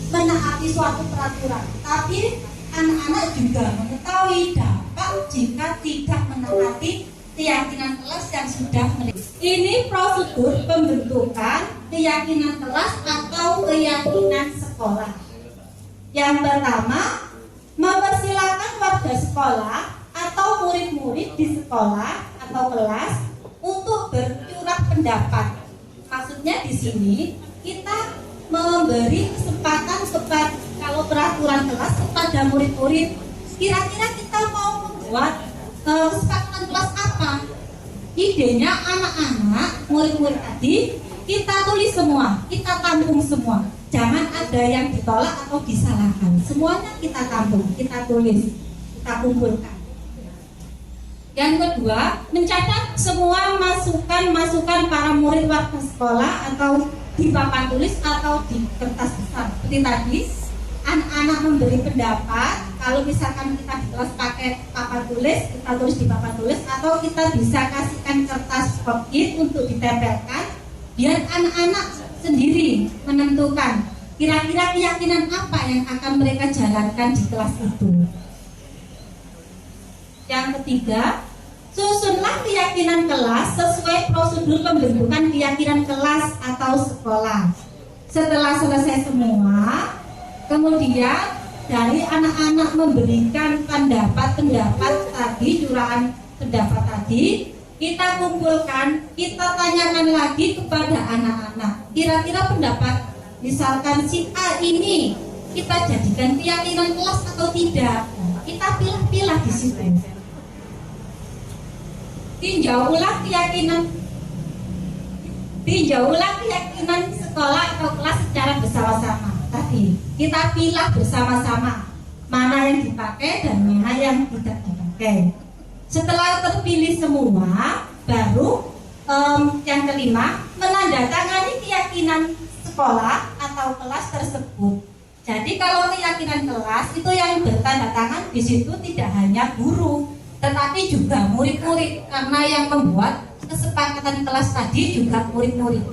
menaati suatu peraturan, tapi anak-anak juga mengetahui dampak jika tidak menaati keyakinan kelas yang sudah memiliki. Ini prosedur pembentukan keyakinan kelas atau keyakinan sekolah. Yang pertama, mempersilakan warga sekolah atau murid-murid di sekolah atau kelas untuk bercurah pendapat. Maksudnya di sini kita memberi kesempatan kepada kalau peraturan kelas kepada murid-murid, kira-kira kita mau membuat kesepakatan kelas apa? Idenya anak-anak, murid-murid tadi kita tulis semua, kita tampung semua. Jangan ada yang ditolak atau disalahkan. Semuanya kita tampung, kita tulis, kita kumpulkan. Yang kedua, mencatat semua masukan-masukan para murid warga sekolah atau di papan tulis atau di kertas besar. Seperti tadi, anak-anak memberi pendapat. Kalau misalkan kita di kelas pakai papan tulis, kita tulis di papan tulis, atau kita bisa kasihkan kertas post-it untuk ditempelkan, biar anak-anak sendiri menentukan kira-kira keyakinan apa yang akan mereka jalankan di kelas itu. Yang ketiga, susunlah keyakinan kelas sesuai prosedur pembentukan keyakinan kelas atau sekolah. Setelah selesai semua, kemudian dari anak-anak memberikan pendapat tadi, curahan pendapat tadi, kita kumpulkan, kita tanyakan lagi kepada anak-anak. Kira-kira pendapat misalkan si A ini kita jadikan keyakinan kelas atau tidak? Kita pilih-pilih di situ. Tinjau ulang keyakinan sekolah atau kelas secara bersama-sama. Tadi kita pilih bersama-sama mana yang dipakai dan mana yang tidak dipakai. Setelah terpilih semua, baru yang kelima, menandatangani keyakinan sekolah atau kelas tersebut. Jadi kalau keyakinan kelas itu yang bertanda tangan di situ tidak hanya guru, tetapi juga murid-murid, karena yang membuat kesepakatan kelas tadi juga murid-murid.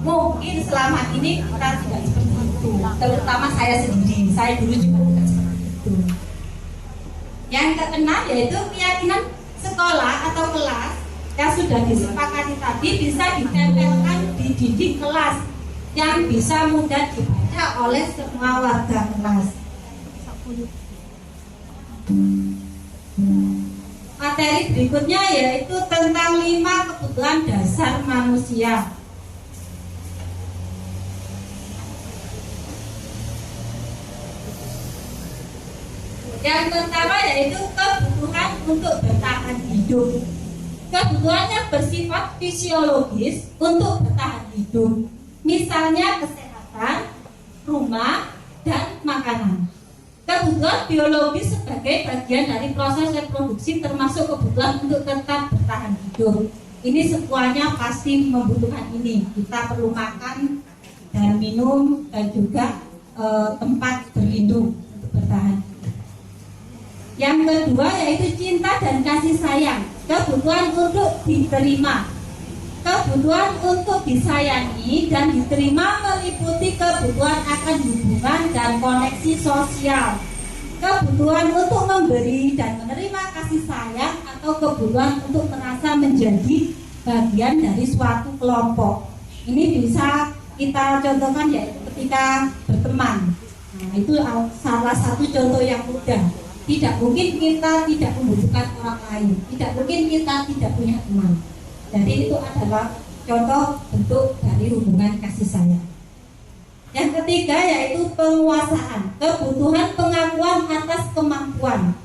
Mungkin selama ini kita tidak seperti itu, terutama saya sendiri. Saya dulu juga tidak seperti itu. Yang keenam yaitu keyakinan sekolah atau kelas yang sudah disepakati tadi bisa ditempelkan di dinding kelas yang bisa mudah dibaca oleh semua warga kelas. Materi berikutnya yaitu tentang 5 kebutuhan dasar manusia. Yang pertama yaitu kebutuhan untuk bertahan hidup. Kebutuhannya bersifat fisiologis untuk bertahan hidup. Misalnya kesehatan, rumah, dan makanan. Kebutuhan biologis sebagai bagian dari proses reproduksi termasuk kebutuhan untuk tetap bertahan hidup. Ini semuanya pasti membutuhkan ini. Kita perlu makan dan minum dan juga tempat berlindung untuk bertahan. Yang kedua yaitu cinta dan kasih sayang. Kebutuhan untuk diterima. Kebutuhan untuk disayangi dan diterima meliputi kebutuhan akan hubungan dan koneksi sosial. Kebutuhan untuk memberi dan menerima kasih sayang atau kebutuhan untuk merasa menjadi bagian dari suatu kelompok. Ini bisa kita contohkan yaitu ketika berteman. Nah, itu salah satu contoh yang mudah. Tidak mungkin kita tidak membutuhkan orang lain. Tidak mungkin kita tidak punya teman. Jadi itu adalah contoh bentuk dari hubungan kasih sayang. Yang ketiga yaitu penguasaan, kebutuhan pengakuan atas kemampuan.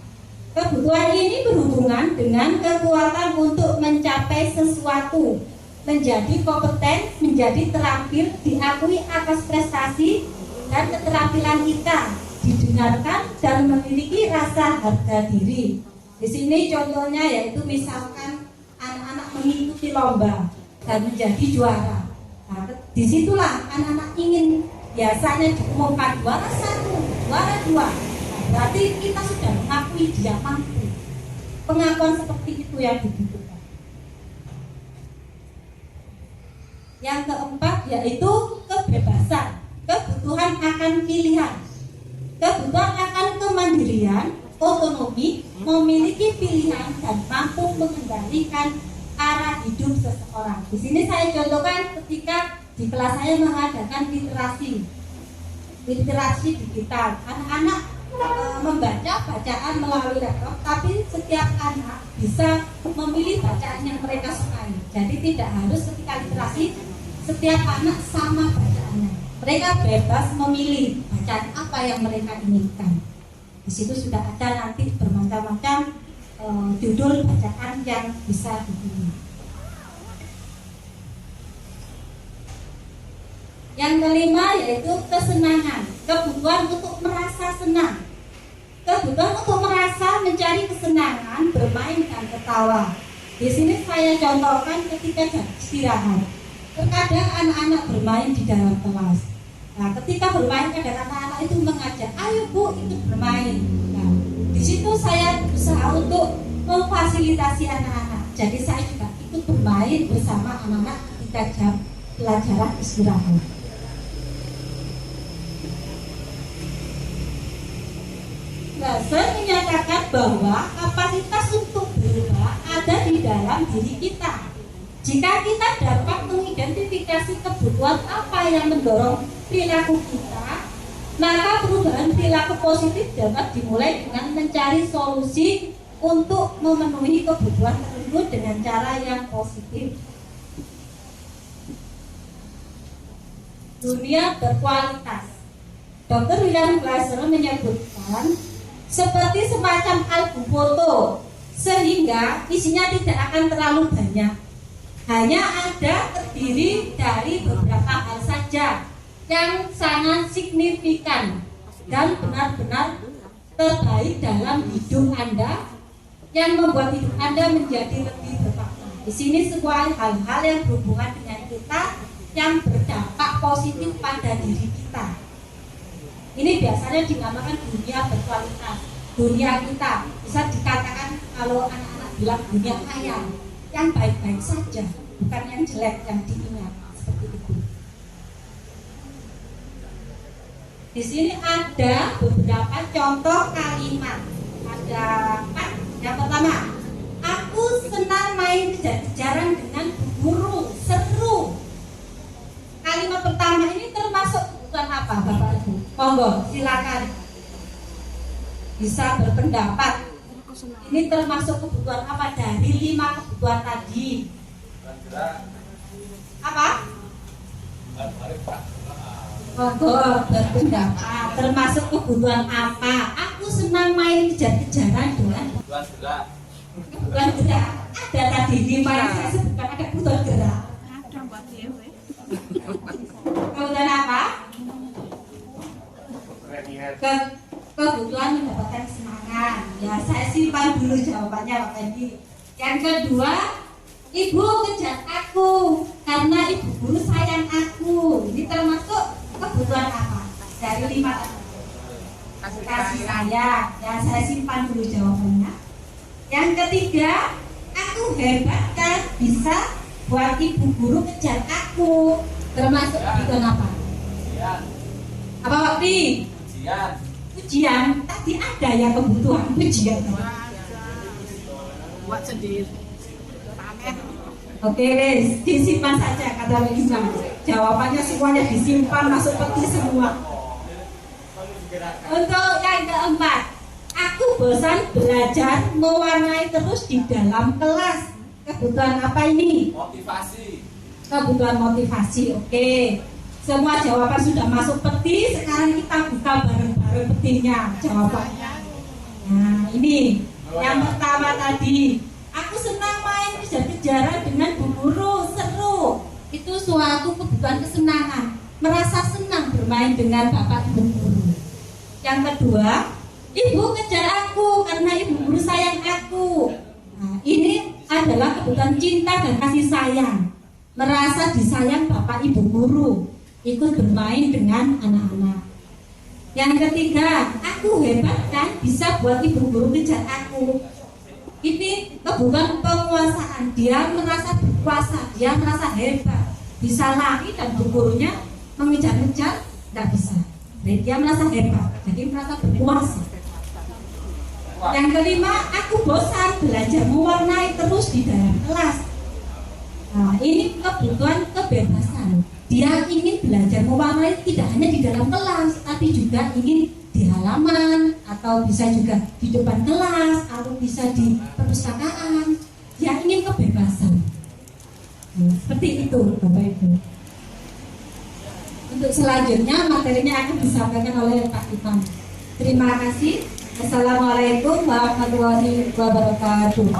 Kebutuhan ini berhubungan dengan kekuatan untuk mencapai sesuatu, menjadi kompeten, menjadi terampil, diakui atas prestasi dan keterampilan kita, didengarkan dan memiliki rasa harga diri. Di sini contohnya yaitu misalkan anak-anak mengikuti lomba dan menjadi juara. Nah, disitulah anak-anak ingin biasanya diumumkan juara 1, juara 2. Berarti kita sudah mengakui dia mampu. Pengakuan seperti itu yang dibutuhkan. Yang keempat yaitu kebebasan, kebutuhan akan pilihan, kebutuhan akan kemandirian, otonomi, memiliki pilihan dan mampu mengendalikan arah hidup seseorang. Di sini saya contohkan ketika di kelas saya mengadakan literasi digital. Anak-anak membaca bacaan melalui laptop, tapi setiap anak bisa memilih bacaan yang mereka sukai. Jadi tidak harus ketika literasi setiap anak sama bacaannya. Mereka bebas memilih bacaan apa yang mereka inginkan. Di situ sudah ada nanti bermacam-macam judul bacaan yang bisa dipilih. Yang kelima yaitu kesenangan, kebutuhan untuk merasa senang, kebutuhan untuk merasa mencari kesenangan, bermain dan ketawa. Di sini saya contohkan ketika jam istirahat. Terkadang anak-anak bermain di dalam kelas. Nah, ketika bermain kadang anak-anak itu mengajak, ayo Bu ikut bermain. Nah, di situ saya berusaha untuk memfasilitasi anak-anak. Jadi saya juga ikut bermain bersama anak-anak ketika jam pelajaran istirahat. Saya menyatakan bahwa kapasitas untuk berubah ada di dalam diri kita. Jika kita dapat mengidentifikasi kebutuhan apa yang mendorong perilaku kita, maka perubahan perilaku positif dapat dimulai dengan mencari solusi untuk memenuhi kebutuhan tersebut dengan cara yang positif. Dunia berkualitas. Dr. William Glasser menyebutkan seperti semacam album foto, sehingga isinya tidak akan terlalu banyak. Hanya ada terdiri dari beberapa hal saja yang sangat signifikan dan benar-benar terbaik dalam hidup Anda, yang membuat hidup Anda menjadi lebih bermakna. Di sini sebuah hal-hal yang berhubungan dengan kita yang berdampak positif pada diri kita. Ini biasanya dinamakan dunia berkualitas. Dunia kita bisa dikatakan kalau anak-anak bilang dunia kaya, yang baik-baik saja, bukan yang jelek yang diingat, seperti itu. Di sini ada beberapa contoh kalimat. Ada 4. Yang pertama, aku senang main kejar-kejaran dengan guru, seru. Kalimat pertama ini termasuk kebutuhan apa, Bapak Ibu? Monggo, silakan. Bisa berpendapat. Ini termasuk kebutuhan apa dari 5 kebutuhan tadi? Apa? Monggo berpendapat. Termasuk kebutuhan apa? Aku senang main kejar-kejaran dengan kebutuhan gerak. Ada tadi 5 yang saya sebutkan, ada kebutuhan gerak. Kebutuhan apa? Kebutuhan mendapatkan kesenangan. Ya, saya simpan dulu jawabannya Pak Fendi. Yang kedua, ibu kejar aku karena ibu guru sayang aku. Ini termasuk kebutuhan apa? Dari 5 tadi. Kasih sayang. Ya, saya simpan dulu jawabannya. Yang ketiga, aku hebat kan bisa buat ibu guru kejar aku. Termasuk kebutuhan apa? Apa Wakti? Ujian. Tadi ada ya kebutuhan ujian. Buat sendiri. Oke, disimpan saja kata Lisa. Jawabannya semuanya disimpan, masuk peti semua. Untuk yang keempat, aku bosan belajar mewarnai terus di dalam kelas. Kebutuhan apa ini? Motivasi. Kebutuhan motivasi. Oke. Semua jawaban sudah masuk peti. Sekarang kita buka bareng-bareng petinya jawabannya. Nah, ini Yang pertama tadi, aku senang main kejar-kejaran dengan Bu Guru, seru. Itu suatu kebutuhan kesenangan, merasa senang bermain dengan Bapak Ibu Guru. Yang kedua, Ibu kejar aku karena Ibu Guru sayang aku. Nah, ini adalah kebutuhan cinta dan kasih sayang, merasa disayang Bapak Ibu Guru, ikut bermain dengan anak-anak. Yang ketiga, aku hebat kan, bisa buat Ibu Guru kejar aku. Ini kebutuhan penguasaan, dia merasa berkuasa, dia merasa hebat, bisa lari dan Bu Gurunya mengejar-ngejar, tidak bisa. Jadi dia merasa hebat, jadi merasa berkuasa. Yang kelima, aku bosan belajar mewarnai terus di dalam kelas. Nah, ini kebutuhan kebebasan. Dia ingin belajar mewarnai tidak hanya di dalam kelas, tapi juga ingin di halaman, atau bisa juga di depan kelas, atau bisa di perpustakaan. Dia ingin kebebasan. Nah, seperti itu, Bapak Ibu. Untuk selanjutnya materinya akan disampaikan oleh Pak Ipan. Terima kasih. Assalamualaikum warahmatullahi wabarakatuh.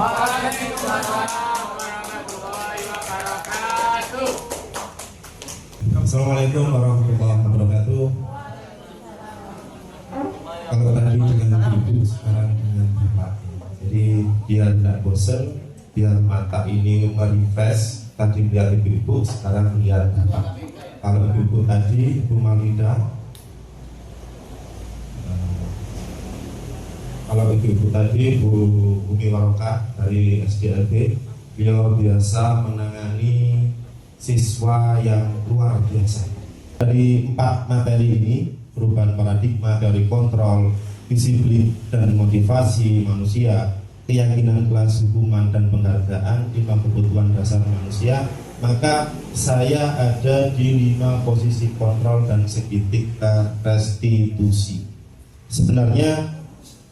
Assalamualaikum warahmatullahi wabarakatuh. Kalau tadi dengan ibu, sekarang dengan bapak. Jadi biar tidak bosan, biar mata ini merefresh. Tadi lihat ibu, sekarang lihat bapak. Kalau ibu tadi, Ibu Malida. Kalau ibu tadi, Bu Umi Warokah dari SDLB, beliau biasa menangani siswa yang luar biasa. Dari 4 materi ini, perubahan paradigma dari kontrol, disiplin, dan motivasi manusia, keyakinan kelas, hukuman, dan penghargaan, 5 kebutuhan dasar manusia, maka saya ada di 5 posisi kontrol dan segitiga restitusi. Sebenarnya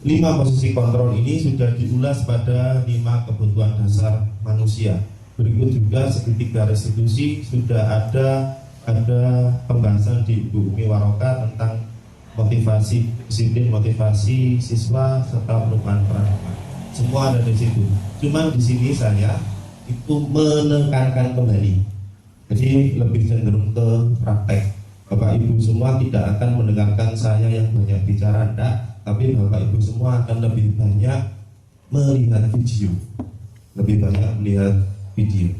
5 posisi kontrol ini sudah diulas pada 5 kebutuhan dasar manusia. Berikut juga segitiga restitusi sudah ada pembahasan di Ibu Umi Warokah tentang motivasi, disiplin, motivasi siswa serta perubahan paradigma. Semua ada di situ. Cuman di sini saya itu menekankan kembali. Jadi lebih cenderung ke praktek. Bapak Ibu semua tidak akan mendengarkan saya yang banyak bicara, enggak, tapi Bapak Ibu semua akan lebih banyak melihat video. Lebih banyak melihat video.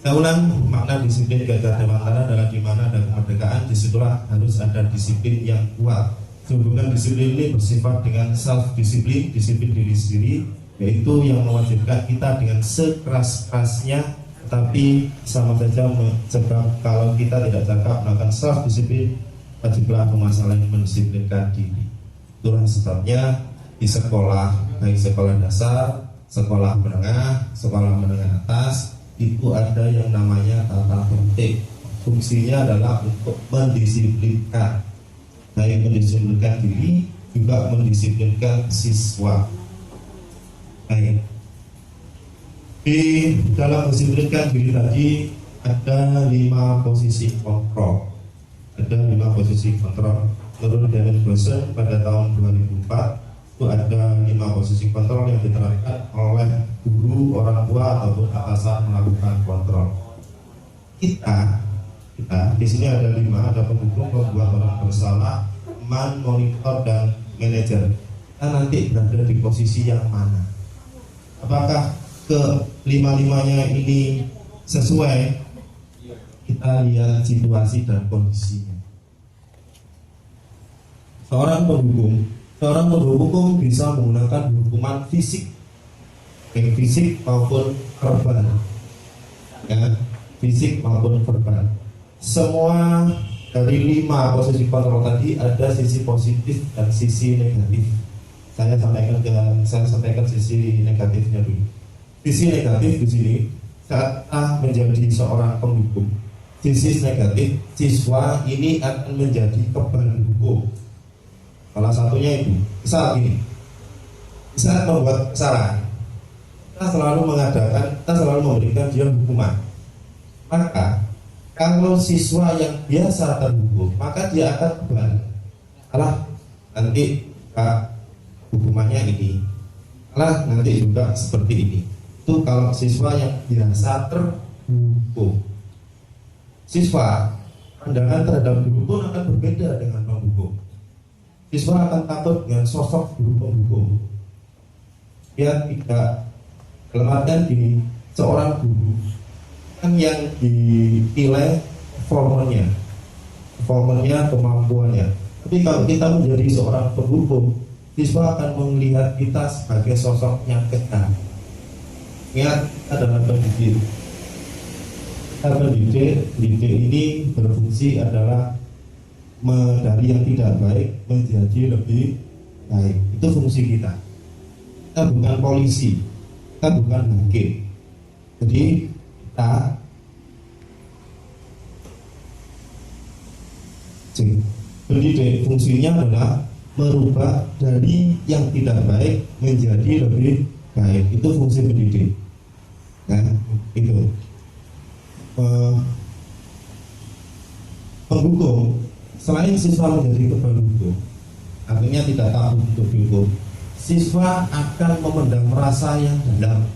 Saya ulang, makna disiplin Gajah Dewantara adalah di mana ada kemerdekaan, disitulah harus ada disiplin yang kuat. Hubungan disiplin ini bersifat dengan self-disiplin, disiplin diri sendiri, yaitu yang mewajibkan kita dengan sekeras-kerasnya, tapi sama saja sebab kalau kita tidak cakap melakukan self-disiplin, wajiblah penguasa lain mendisiplinkan diri. Itulah sebabnya di sekolah, baik sekolah dasar, sekolah menengah atas, itu ada yang namanya tata tertib. Fungsinya adalah untuk mendisiplinkan, baik mendisiplinkan diri, juga mendisiplinkan siswa. Baik. Di dalam mendisiplinkan diri tadi ada 5 posisi kontrol. Ada 5 posisi kontrol. Menurut Daniel Gosen pada tahun 2004 itu ada 5 posisi kontrol yang diterapkan oleh guru, orang tua ataupun atasan melakukan kontrol. Kita di sini ada 5, ada pendukung, pembuat, orang bersalah, teman, monitor, dan manajer. Kita nanti berada di posisi yang mana? Apakah ke 5-5-nya ini sesuai? Kita lihat situasi dan kondisinya. Seorang pendukung bisa menggunakan hukuman fisik, baik fisik maupun verbal, ya, fisik maupun verbal. Semua dari 5 posisi kontrol tadi ada sisi positif dan sisi negatif. Saya sampaikan sisi negatifnya dulu. Sisi negatif di sini saat menjadi seorang pendukung. Sisi negatif, siswa ini akan menjadi kebal hukum. Salah satunya itu, misal gini, saat membuat kesalahan, kita selalu memberikan dia hukuman. Maka kalau siswa yang biasa terhukum, maka dia akan kebal. Nanti Pak hukumannya ini. Lah nanti juga seperti ini. Itu kalau siswa yang biasa terhukum. Siswa pandangan terhadap guru pun akan berbeda dengan penghukum. Siswa akan takut dengan sosok guru penghukum. Dia tidak dalam gini, seorang guru kan yang dinilai performanya, kemampuannya. Tapi kalau kita menjadi seorang penghukum, siswa akan melihat kita sebagai sosok yang kekal. Ingat, adalah pendidik. Pendidik ini berfungsi adalah dari yang tidak baik menjadi lebih baik. Itu fungsi kita. Kita bukan polisi, kita bukan hakim. Jadi kita pendidik fungsinya adalah merubah dari yang tidak baik menjadi lebih baik. Itu fungsi pendidik. Nah, itu. Penghukum selain siswa menjadi kebal hukum, artinya tidak takut untuk dihukum, siswa akan memendam rasa yang dalam.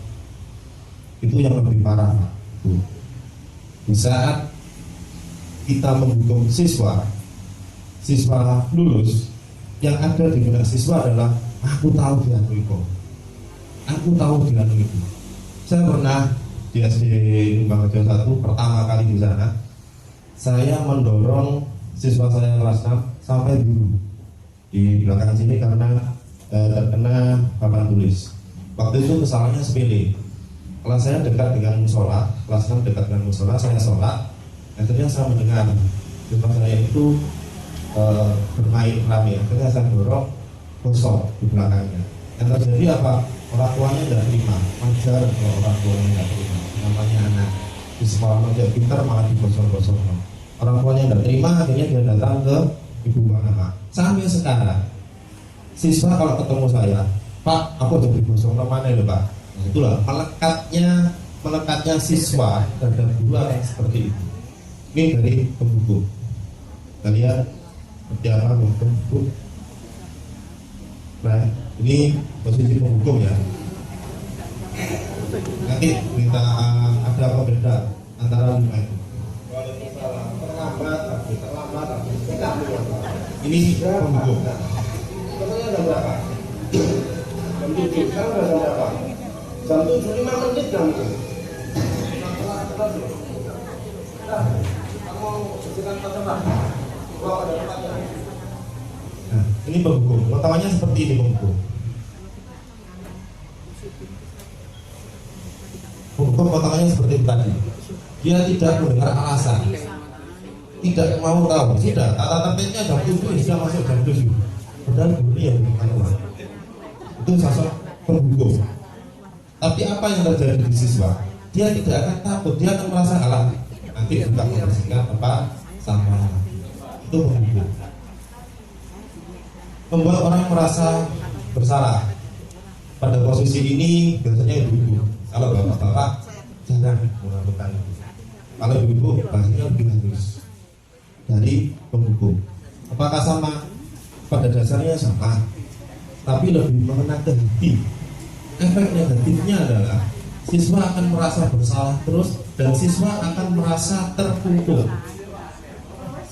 Itu yang lebih parah. Di saat kita menghukum siswa lulus, yang ada di benak siswa adalah aku tahu dia itu, aku tahu dia itu. Saya pernah di SD Bangjo 1 pertama kali di sana, saya mendorong siswa saya kelas 6 sampai biru di belakang sini karena terkena papan tulis. Waktu itu kesalahannya sepele. Kelas saya dekat dengan musola, kelas 6 dekat dengan musola, saya sholat. Akhirnya saya mendengar siswa saya itu bermain rame. Akhirnya saya dorong gosok di belakangnya. Yang terjadi apa? Orang tuanya tidak terima. Wajar kalau orang tuanya tidak terima. Namanya anak di sekolah dia pintar malah digosok-gosok. Orang tuanya tidak terima, akhirnya dia datang ke ibu bapa. Sampai sekarang siswa kalau ketemu saya, Pak, aku udah digosok mana ya Pak? Nah, itulah melekatnya siswa terhadap guru yang seperti itu. Ini dari penghukum. Kita lihat seperti apa penghukum. Nah, ini posisi penghukum ya. Nanti kita ada apa beda antara lima itu. Ini penghukum. Contohnya ada berapa? Jam 7, sekarang ada berapa? Jam 7, 5 menit jam itu. Nah, ini penghukum. Potongannya seperti ini penghukum. Penghukum potongannya seperti itu tadi. Dia tidak mendengar alasan, tidak mau tahu. Tidak, tata tertibnya jam 7 sudah masuk jam 7. Padahal guru yang bukan orang. Itu sosok penghukum. Tapi apa yang terjadi di siswa? Dia tidak akan takut, dia akan merasa alah. Nanti juga membersihkan tempat sampah. Itu penghukum. Membuat orang merasa bersalah. Pada posisi ini biasanya ibu-ibu. Kalau bapak-bapak jangan melakukan itu. Kalau ibu-ibu bahasanya lebih halus dari penghukum. Apakah sama? Pada dasarnya sama, tapi lebih mengena ke hati. Efek negatifnya adalah siswa akan merasa bersalah terus dan siswa akan merasa terpukul.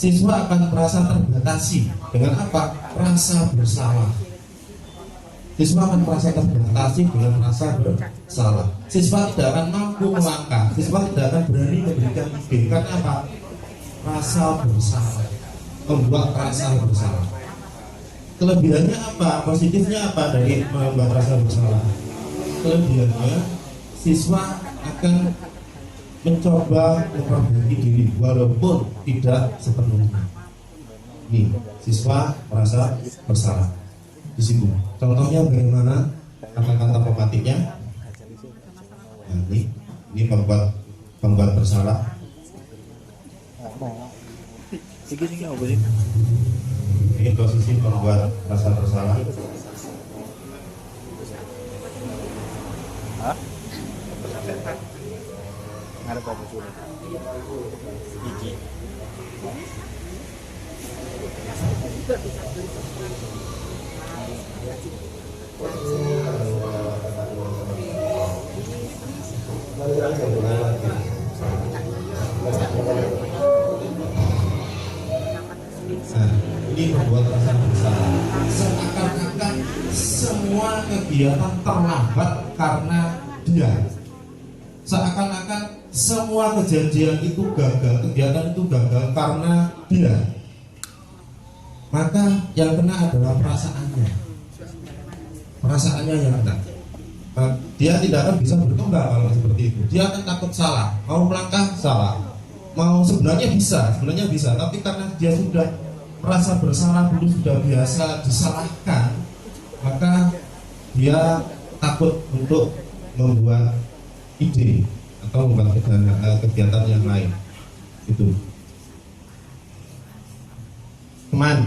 Siswa akan merasa terbatasi dengan apa? Rasa bersalah. Siswa akan merasa terbatasi dengan rasa bersalah. Siswa tidak akan mampu melangkah. Siswa tidak akan berani memberikan ide. Karena apa? Rasa bersalah. Membuat rasa bersalah. Kelebihannya apa? Positifnya apa dari membuat rasa bersalah? Kelebihannya siswa akan mencoba memperbaiki diri walaupun tidak sepenuhnya. Ini siswa merasa bersalah di situ. Contohnya bagaimana kata-kata pematiknya? Nah, ini pembuat bersalah. Ini posisi pembuat rasa bersalah. semua kegiatan terlambat karena dia. Seakan-akan semua kejadian itu gagal, kegiatan itu gagal karena dia. Maka yang kena adalah perasaannya. Perasaannya yang kena. Dia tidak akan bisa berkembang kalau seperti itu. Dia akan takut salah, mau melangkah salah, mau sebenarnya bisa, tapi karena dia sudah merasa bersalah dulu, sudah biasa disalahkan, maka dia takut untuk membuat ide atau membuat kegiatan yang lain. Itu teman,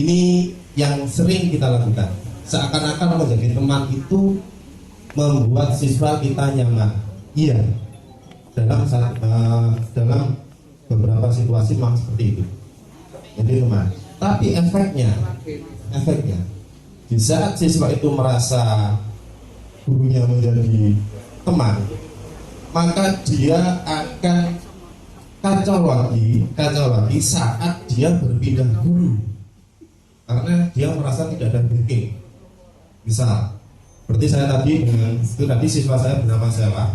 ini yang sering kita lakukan. Seakan-akan menjadi teman itu membuat siswa kita nyaman. Iya, dalam beberapa situasi memang seperti itu. Jadi teman. Tapi efeknya, di saat siswa itu merasa gurunya menjadi teman, maka dia akan kacau lagi saat dia berpindah guru, karena dia merasa tidak ada backing. Misal, seperti saya tadi siswa saya bernama Sela,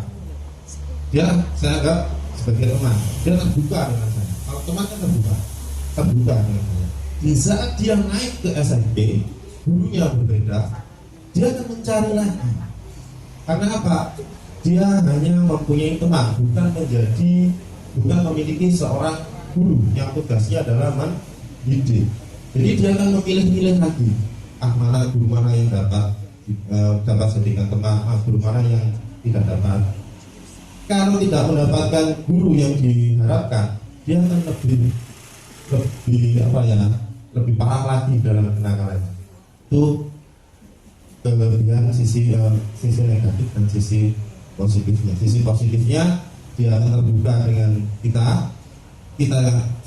saya anggap sebagai teman, dia terbuka dengan saya. Kalau teman kan terbuka dengan saya. Di saat dia naik ke SMP, gurunya berbeda, dia akan mencari lagi. Karena apa? Dia hanya mempunyai teman, bukan memiliki seorang guru yang tugasnya adalah mendidik. Jadi dia akan memilih-milih lagi, mana guru mana yang dapat jadikan teman, guru mana yang tidak dapat. Kalau tidak mendapatkan guru yang diharapkan, dia akan lebih parah lagi dalam kenakalannya. Itu kelebihan sisi negatif dan sisi positifnya. Sisi positifnya dia akan terbuka dengan kita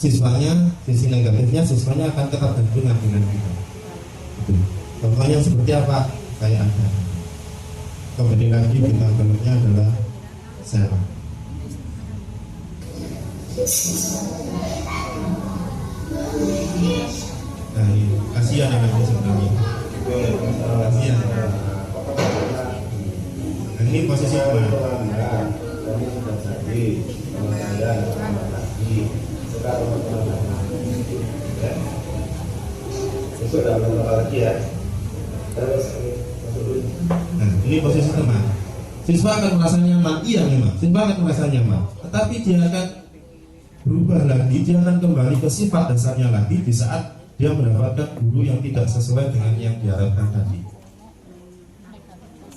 siswanya. Sisi negatifnya siswanya akan ketergantungan dengan kita. Itu. Contohnya seperti apa? Kayak ada. Kembali lagi bintang filmnya adalah Sarah. Nah, ini kasihan anaknya sebenarnya. Kasihan. Nah, ini posisi kemana? Nah, ini posisi teman. Siswa akan merasa nyaman, iya memang. Siswa akan merasa nyaman, tetapi dia akan berubah lagi, dia akan kembali ke sifat dasarnya lagi di saat dia mendapatkan guru yang tidak sesuai dengan yang diharapkan tadi.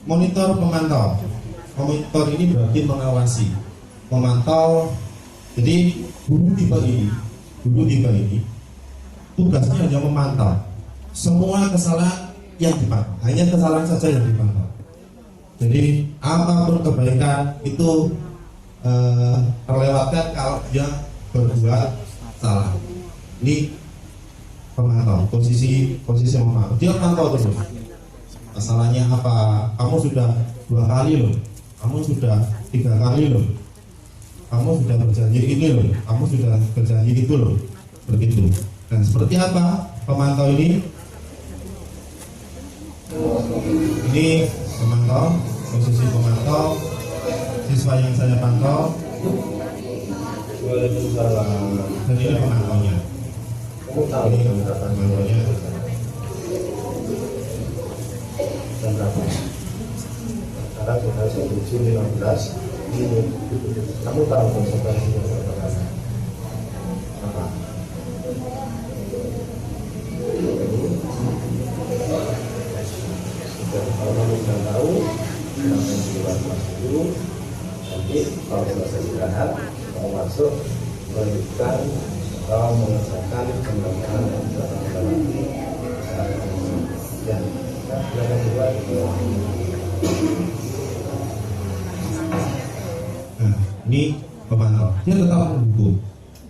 Monitor pemantau. Monitor ini berarti mengawasi, memantau. Jadi guru tipe ini tugasnya hanya memantau semua kesalahan yang dipantau, hanya kesalahan saja yang dipantau. Jadi apapun kebaikan itu terlewatkan kalau dia berbuat salah. Ini pemantau, posisi memantau. Dia pantau terus. Masalahnya apa? Kamu sudah 2 kali loh. Kamu sudah 3 kali loh. Kamu sudah berjanji ini loh. Kamu sudah berjanji itu loh. Begitu. Dan seperti apa pemantau ini? Ini pemantau, posisi pemantau, siswa yang saya pantau. Dan ini pemantaunya. Ini pemantaunya. Sekarang sudah 7.15. Kamu tahu konsekuensinya apa? Kalau kamu sudah tahu, kamu keluar kelas dulu. Nanti kalau selesai istirahat, kamu masuk melanjutkan atau mengerjakan pengembangan dan pengembangan nanti. Ya, silakan juga. Nah, ini pemantau. Dia tetap mendukung,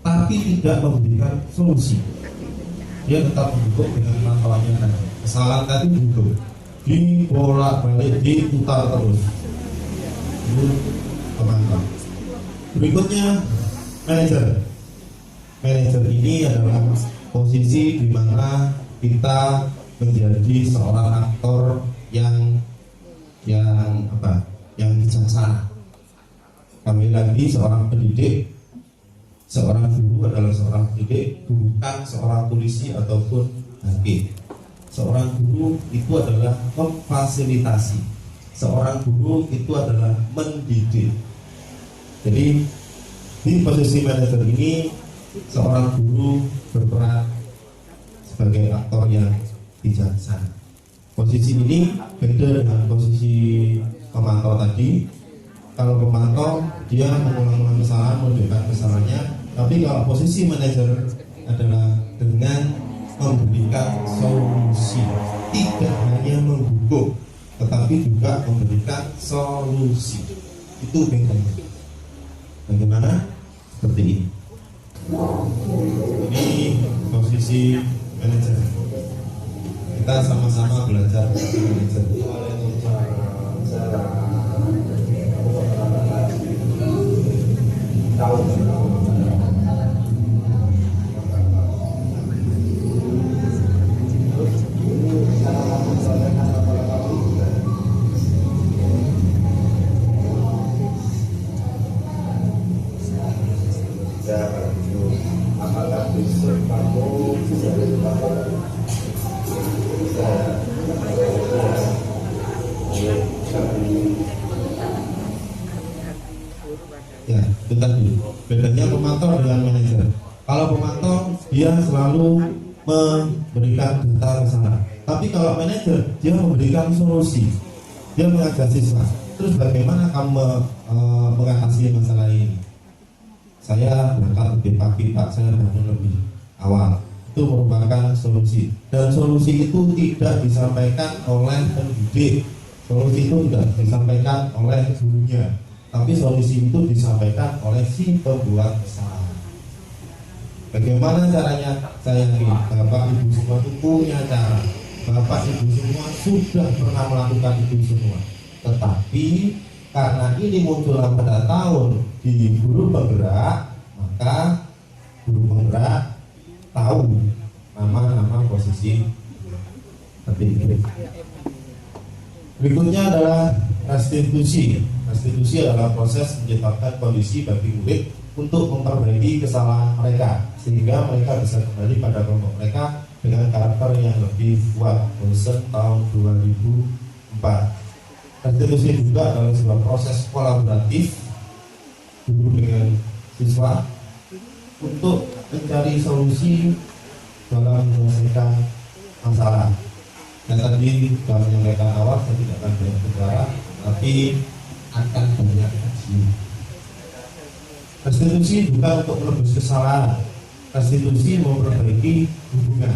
tapi tidak memberikan solusi. Dia tetap mendukung dengan pantauannya tadi. Kesalahan tadi duduk, dibolak-balik, diputar terus. Itu pemantau. Berikutnya manajer. Manajer ini adalah posisi di mana kita menjadi seorang aktor Jadi seorang pendidik, seorang guru adalah seorang pendidik, bukan seorang polisi ataupun hakim. Seorang guru itu adalah memfasilitasi. Seorang guru itu adalah mendidik. Jadi di posisi manajer ini, seorang guru berperan sebagai aktor yang bijaksana. Posisi ini beda dengan posisi pemantau tadi. Kalau pemantau dia mengulang-ulang kesalahan, menunjukkan kesalahannya. Tapi kalau posisi manajer adalah dengan memberikan solusi, tidak hanya menghukum, tetapi juga memberikan solusi. Itu bedanya. Bagaimana? Seperti ini. Ini posisi manajer. Kita sama-sama belajar manajer. Apakah besok kamu bisa Ya, bentar dulu. Bedanya pemantau dengan manajer. Kalau pemantau dia selalu memberikan data kesalahan. Tapi kalau manajer dia memberikan solusi. Dia mengajak siswa. Terus bagaimana kamu mengatasi masalah ini? Saya berangkat lebih pagi Pak, saya bangun lebih awal. Itu merupakan solusi. Dan solusi itu tidak disampaikan oleh pendidik. Solusi itu tidak disampaikan oleh gurunya. Tapi solusi itu disampaikan oleh si pembuat kesalahan. Bagaimana caranya? Saya yakin Bapak Ibu semua itu punya cara. Bapak Ibu semua sudah pernah melakukan itu semua. Tetapi karena ini muncul pada tahun di guru penggerak, maka guru penggerak tahu nama-nama posisi seperti ini. Berikutnya adalah restitusi. Restitusi adalah proses menciptakan kondisi bagi murid untuk memperbaiki kesalahan mereka sehingga mereka bisa kembali pada kelompok mereka dengan karakter yang lebih kuat. Bosen tahun 2004. Restitusi juga adalah sebuah proses kolaboratif guru dengan siswa untuk mencari solusi dalam menyelesaikan masalah. Dan tadi dalam menyampaikan awal saya tidak akan banyak bicara, tapi akan banyak kaji. Restitusi bukan untuk menebus kesalahan. Restitusi memperbaiki hubungan.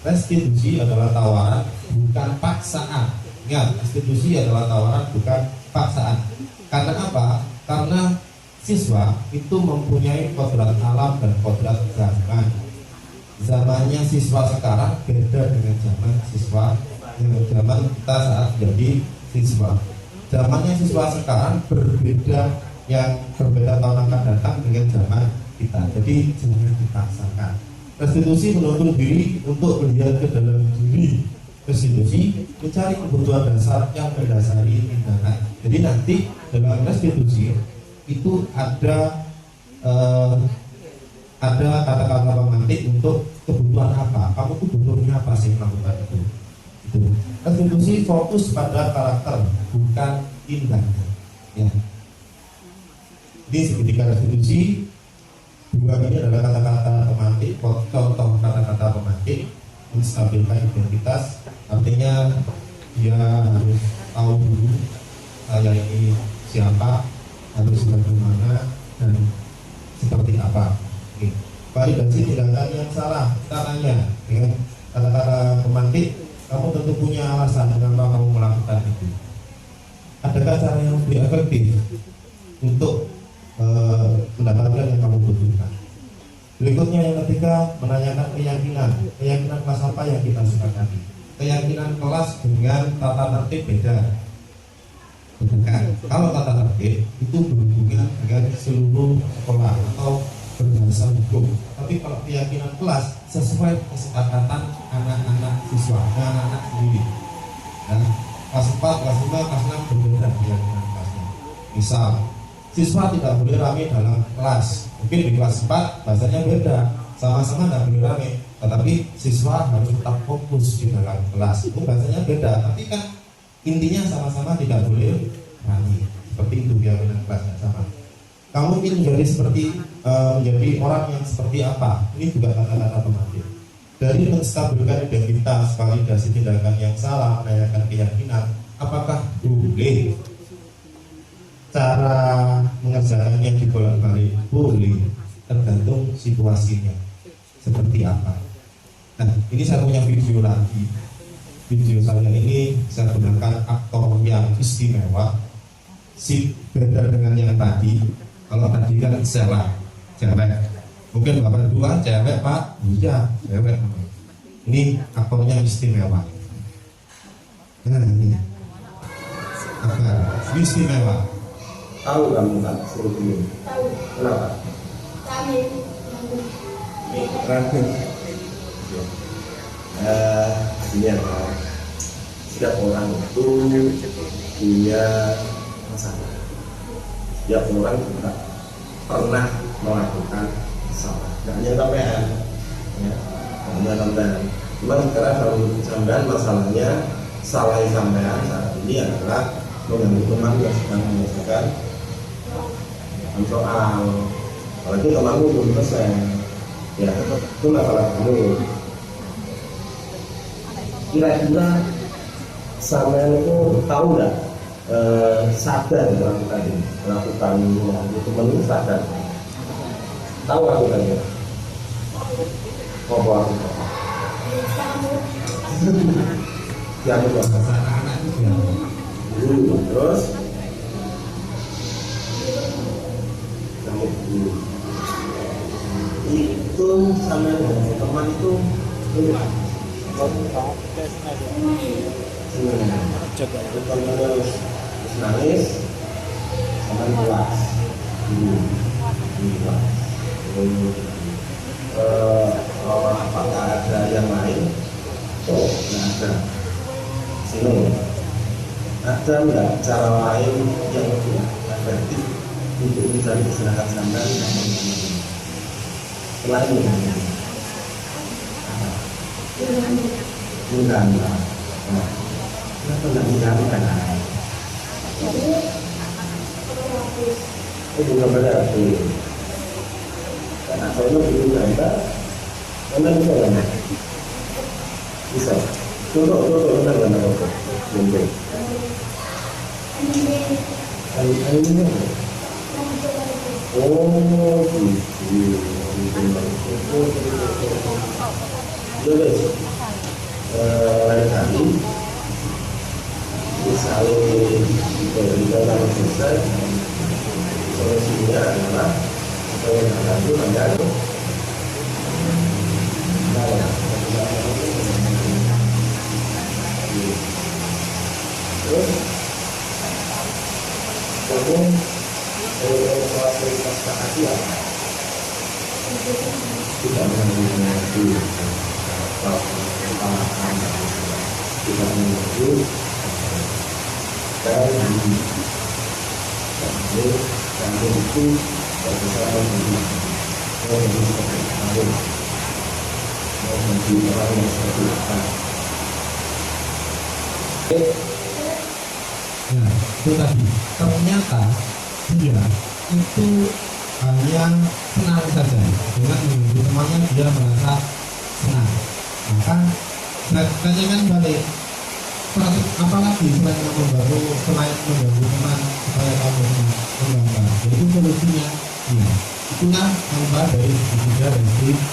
Restitusi adalah tawaran, bukan paksaan. Ingat, restitusi adalah tawaran, bukan paksaan. Karena apa? Karena siswa itu mempunyai kodrat alam dan kodrat zaman. Zamannya siswa sekarang beda dengan zaman siswa zaman kita saat jadi siswa. Zamannya siswa sekarang berbeda, yang berbeda tahun akan datang dengan zaman kita. Jadi jangan dipaksakan. Restitusi menuntut diri untuk melihat ke dalam diri. Restitusi mencari kebutuhan dasar yang mendasari tindakan. Jadi nanti dalam restitusi itu ada kata-kata pemantik untuk kebutuhan apa. Kamu tuh butuhnya apa sih melakukan itu. Restitusi fokus pada karakter, bukan tindakan. Ya. Ini seketika restitusi. Dua ini adalah kata-kata pemantik. Contoh kata-kata pemantik menstabilkan identitas. Artinya dia harus tahu dulu saya ini siapa, harus bagaimana dan seperti apa. Oke. Validasi tindakan yang salah. Kita tanya dengan kata-kata pemantik, kamu tentu punya alasan kenapa kamu melakukan itu. Adakah cara yang lebih efektif untuk mendapatkan yang kamu butuhkan? Berikutnya yang ketiga, menanyakan keyakinan. Keyakinan kelas apa yang kita sepakati? Keyakinan kelas dengan tata tertib beda. Kalau tata tertib itu berhubungan dengan seluruh sekolah atau berdasar hukum. Tapi kalau keyakinan kelas sesuai kesepakatan anak-anak siswa, anak-anak sendiri. Dan kelas 4, kelas 5, kelas 6 berbeda keyakinan kelasnya. Misal siswa tidak boleh rame dalam kelas. Mungkin di kelas 4 bahasanya beda, sama-sama tidak boleh rame, tetapi siswa harus tetap fokus di dalam kelas. Itu bahasanya beda, tapi kan intinya sama-sama tidak boleh rame. Seperti itu biar dengan kelasnya sama. Kamu ingin menjadi seperti menjadi orang yang seperti apa? Ini juga kata-kata pemakai. Dari menstabilkan identitas, validasi tindakan yang salah, menanyakan keyakinan, apakah boleh? Cara mengerjakannya dibolak-balik boleh, tergantung situasinya seperti apa. Nah, ini saya punya video lagi. Video saya ini saya gunakan aktor yang istimewa. Si beda dengan yang tadi. Kalau tadi kan Sela, cewek. Mungkin Bapak dua cewek, Pak. Iya, cewek. Ini aktornya istimewa. Nah, ini aktor istimewa. Tahu kamu tak suruh dulu? Tahu. Kenapa? Kami Ragu. Ini apa? Setiap orang itu punya masalah. Setiap orang juga pernah melakukan salah. Gak hanya sampean, ya, hanya sampean. Cuma sekarang kalau sampean masalahnya salah sampean saat ini adalah mengganggu teman yang sedang menyelesaikan soal. Apalagi temanmu belum selesai, ya itu masalah dulu. Kira-kira sampean itu tahu nggak? Sadar melakukan teman itu sadar. Tahu aku kan ya? Apa aku? Yang bahasa anak itu ya. Terus kamu dulu itu sama dengan teman itu terus nangis sama kelas apakah ada yang lain? Oh, nggak ada. Sini ada nggak cara lain yang lebih efektif untuk mencari kesehatan sampean selain ini? Enggak. Kenapa nggak menjalankan? Itu bukan berarti karena kalau belum ada, mana bisa nggak? Bisa. Contoh mana contoh? Contoh. Ini. Oh, gitu. Jadi, lain kali misalnya di dalam selesai solusinya adalah supaya itu menjadi terus kemudian fasilitas keahlian tidak mengerti pengalaman tidak mengerti dan itu bersama dengan menjadi orang yang seperti apa. Nah, itu tadi ternyata dia itu hanya senang saja dengan menunggu temannya, dia merasa senang. Maka saya tanyakan balik, apalagi selain mengganggu teman supaya kamu mengganggu, yaitu solusinya. Ya, itulah manfaat dari tiga dan sisi.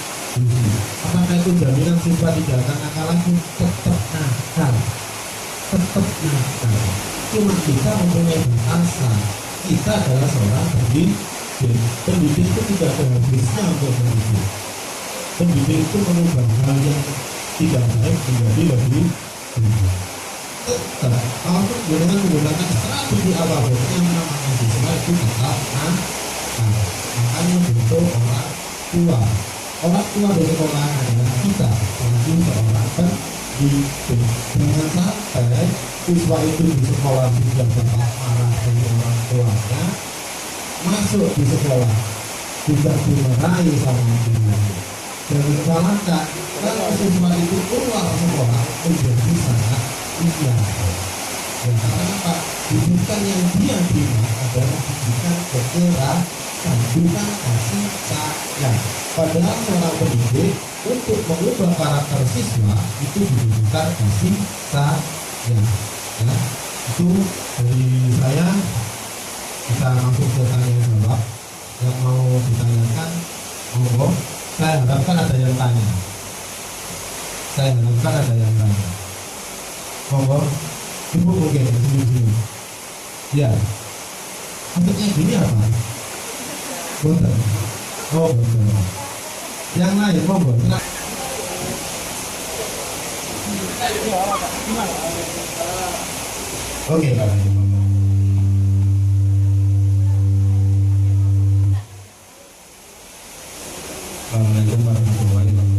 Apakah itu jaminan siswa tidak akan nakal lagi? Tetap nakal. Cuma kita mempunyai bahasa. Kita adalah seorang pendidik itu tidak ada habisnya untuk mendidik. Pendidik itu mengubah hal yang tidak baik menjadi lebih baik. Tetap kalau dengan menggunakan strategi apapun yang namanya siswa itu tetap nakal. Makanya bentuk orang tua dari sekolah adalah kita sebagai seorang pendidik. Jangan sampai siswa itu di sekolah juga tetap marah dari orang tuanya, masuk di sekolah tidak dimarahi sama gurunya. Dan disalahkan kalau siswa itu keluar sekolah menjadi sangat indah. Dan kenapa? Didikan yang dia bina adalah didikan kekerasan, bukan kasih sayang. Padahal seorang pendidik untuk mengubah karakter siswa itu dibutuhkan kasih sayang. Ya, itu dari saya. Kita masuk ke tanya jawab. Yang mau ditanyakan, monggo. Saya harapkan ada yang tanya. Monggo. Ibu mungkin sini. Ya. Maksudnya gini apa? Betul. Oh betul. Yang lain monggo. Oke, Pak. Assalamualaikum warahmatullahi wabarakatuh.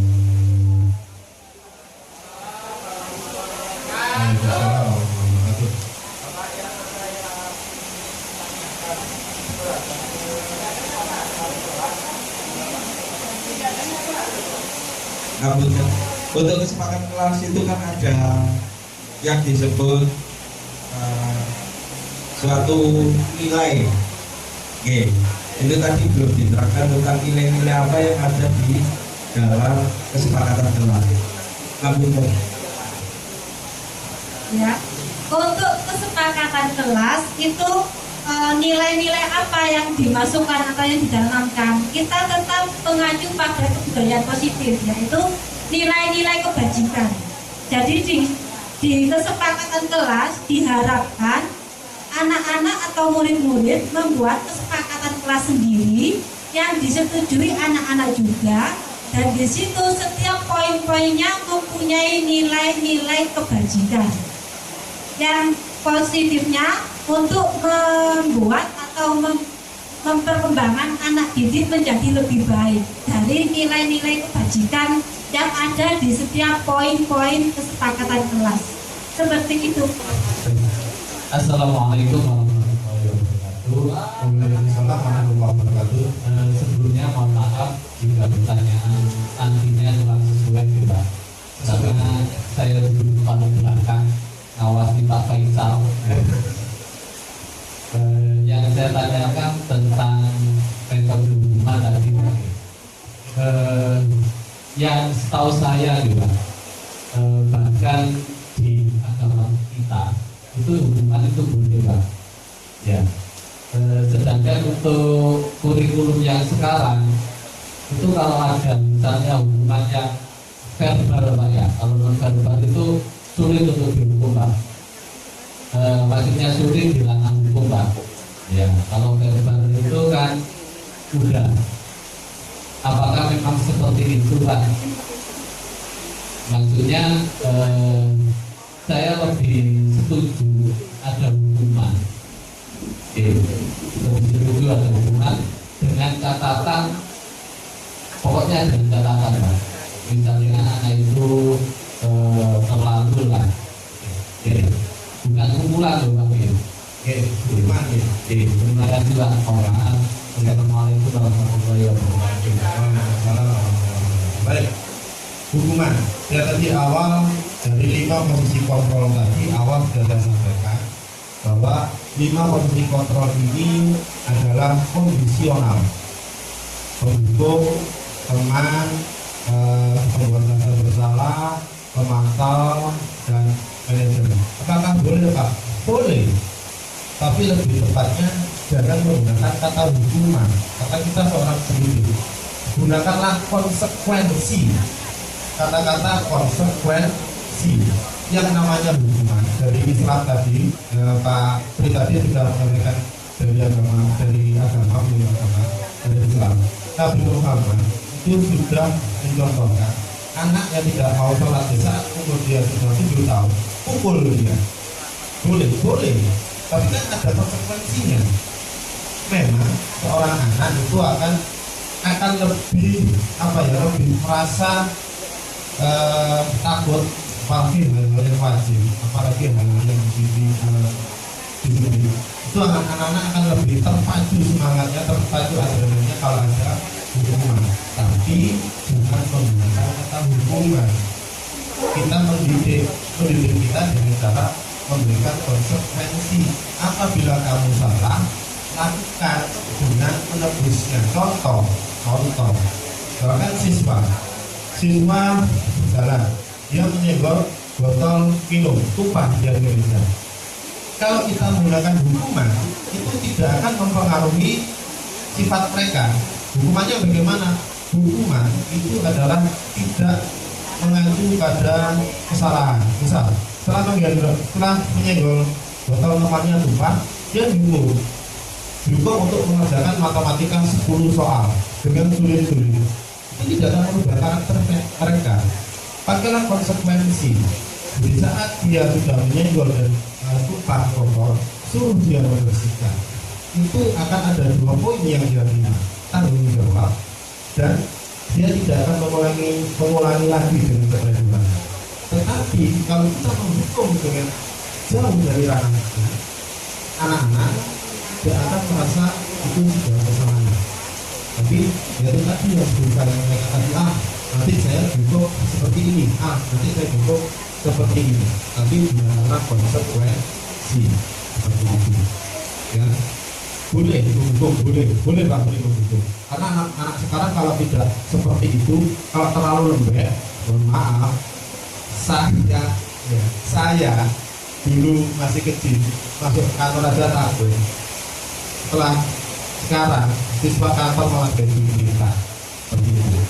Nah, untuk kesepakatan kelas itu kan ada yang disebut suatu nilai. Oke, itu tadi belum diterangkan tentang nilai-nilai apa yang ada di dalam kesepakatan kelas. Ya, untuk kesepakatan kelas itu nilai-nilai apa yang dimasukkan atau yang ditanamkan, kita tetap mengacu pada kebudayaan positif, yaitu nilai-nilai kebajikan. Jadi di kesepakatan kelas diharapkan anak-anak atau murid-murid membuat kesepakatan kelas sendiri yang disetujui anak-anak juga, dan di situ setiap poin-poinnya mempunyai nilai-nilai kebajikan. Yang positifnya untuk membuat atau memperkembangkan anak didik menjadi lebih baik dari nilai-nilai kebajikan yang ada di setiap poin-poin kesepakatan kelas. Seperti itu. Assalamualaikum warahmatullahi wabarakatuh. Waalaikumsalam warahmatullahi wabarakatuh. Sebelumnya mohon maaf jika pertanyaan nantinya kurang sesuai kita, karena saya duduk paling belakang ngawasi Pak Faisal. Yang saya tanyakan tentang metode hubungan tadi, yang setahu saya juga bahkan di agama kita itu hubungan itu boleh, Pak. Ya. Sedangkan untuk kurikulum yang sekarang itu kalau ada misalnya hubungan yang verbal, Pak, ya, kalau non verbal itu sulit untuk dihukum, Pak. Maksudnya sulit dilarang hukum, Pak. Ya, kalau verbal itu kan udah. Apakah memang seperti itu, Pak? Maksudnya saya lebih setuju ada hukuman. Lebih setuju ada hukuman dengan catatan, pokoknya dengan catatan, Pak. Misalnya anak itu terlalu lah. Bukan kumpulan loh, Pak. Terima kasih, Pak. Assalamualaikum warahmatullahi wabarakatuh. Baik, hukuman. Ya, tadi awal dari 5 posisi kontrol tadi awal sudah saya sampaikan bahwa 5 posisi kontrol ini adalah kondisional, pendukung, teman, pembuat rasa bersalah, pemantau, dan manajemen. Apakah boleh, Pak? Boleh, tapi lebih tepatnya jangan menggunakan kata hukuman. Kata kita seorang pendidik, gunakanlah konsekuensi. Kata-kata konsekuensi. Yang namanya hukuman dari Islam tadi, Pak Pri tadi sudah menyampaikan dari agama dari Islam. Nabi Muhammad itu sudah mencontohkan anak yang tidak mau sholat di saat umur dia sudah 7 tahun, pukul dia. Boleh, tapi kan ada konsekuensinya. Memang seorang anak itu akan lebih lebih merasa takut apalagi hal-hal yang wajib, apalagi hal-hal yang disiplin itu akan anak-anak akan lebih terpacu semangatnya, terpacu adrenalinnya kalau ada hukuman. Tapi jangan menggunakan kata hukuman. Kita mendidik kita dengan cara memberikan konsekuensi. Apabila kamu salah, lakukan dengan menebusnya. Contoh, misalkan siswa jalan, dia menyenggol botol minum tumpah di Indonesia. Kalau kita menggunakan hukuman, itu tidak akan mempengaruhi sifat mereka. Hukumannya bagaimana? Hukuman itu adalah tidak mengacu pada kesalahan. Misal, setelah menyenggol botol minumannya tumpah, dia dihukum untuk mengerjakan matematika 10 soal dengan sulit-sulit. Itu tidak akan merubah karakter mereka. Pakailah konsekuensi. Di saat dia sudah menyenggol dan tumpah botol, suruh dia membersihkan. Itu akan ada 2 poin yang dia terima: tanggung jawab, dan dia tidak akan mengulangi lagi dengan kebodohan. Tetapi kalau kita menghukum dengan jauh dari ranah itu, anak-anak tidak akan merasa itu sudah kesalahan. Tapi itu tadi yang bukan mereka tadi, nanti saya hukum seperti ini, nanti saya hukum seperti ini. Tapi dengan konsekuensi seperti itu, ya. Boleh dihukum, boleh Pak, boleh dihukum. Karena anak-anak sekarang kalau tidak seperti itu, kalau terlalu lembek, mohon maaf, saya dulu masih kecil masuk kantor aja takut. Setelah sekarang siswa kantor malah jadi kita seperti itu.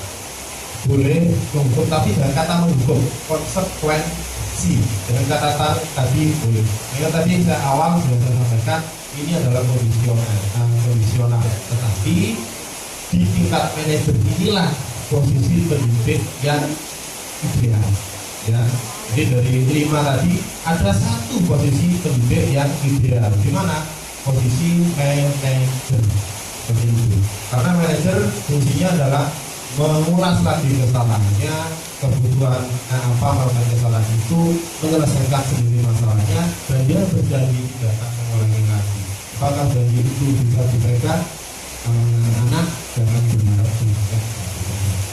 Boleh menghukum, tapi dengan kata menghukum, konsekuensi. Dengan kata tadi boleh. Yang tadi saya awal sudah saya sampaikan, ini adalah kondisional. Tetapi di tingkat manajer inilah posisi pendidik yang ideal. Ya, jadi dari 5 tadi ada 1 posisi pendidik yang ideal. Di mana? Posisi manajer. Seperti itu. Karena manajer fungsinya adalah mengulas lagi kesalahannya, kebutuhan melakukan kesalahan itu, menyelesaikan sendiri masalahnya, dan dia berjanji tidak akan mengulangi lagi. Apakah janji itu bisa dipegang? Anak jangan benar-benar.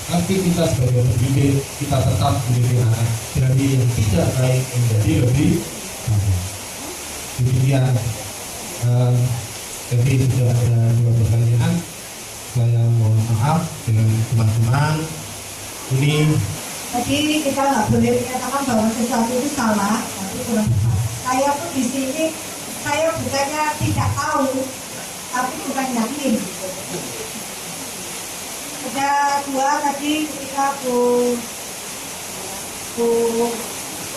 Tapi kita sebagai pendidik, kita tetap mendidik anak dari yang tidak baik menjadi lebih baik. Demikian. Jadi sudah ada 2 pertanyaan. Saya mohon maaf dengan teman-teman. Ini jadi kita nggak boleh menyatakan bahwa sesuatu itu salah, tapi kurang tepat. Saya tuh di sini, saya bukannya tidak tahu, tapi bukan yakin. Ada 2 tadi ketika Bu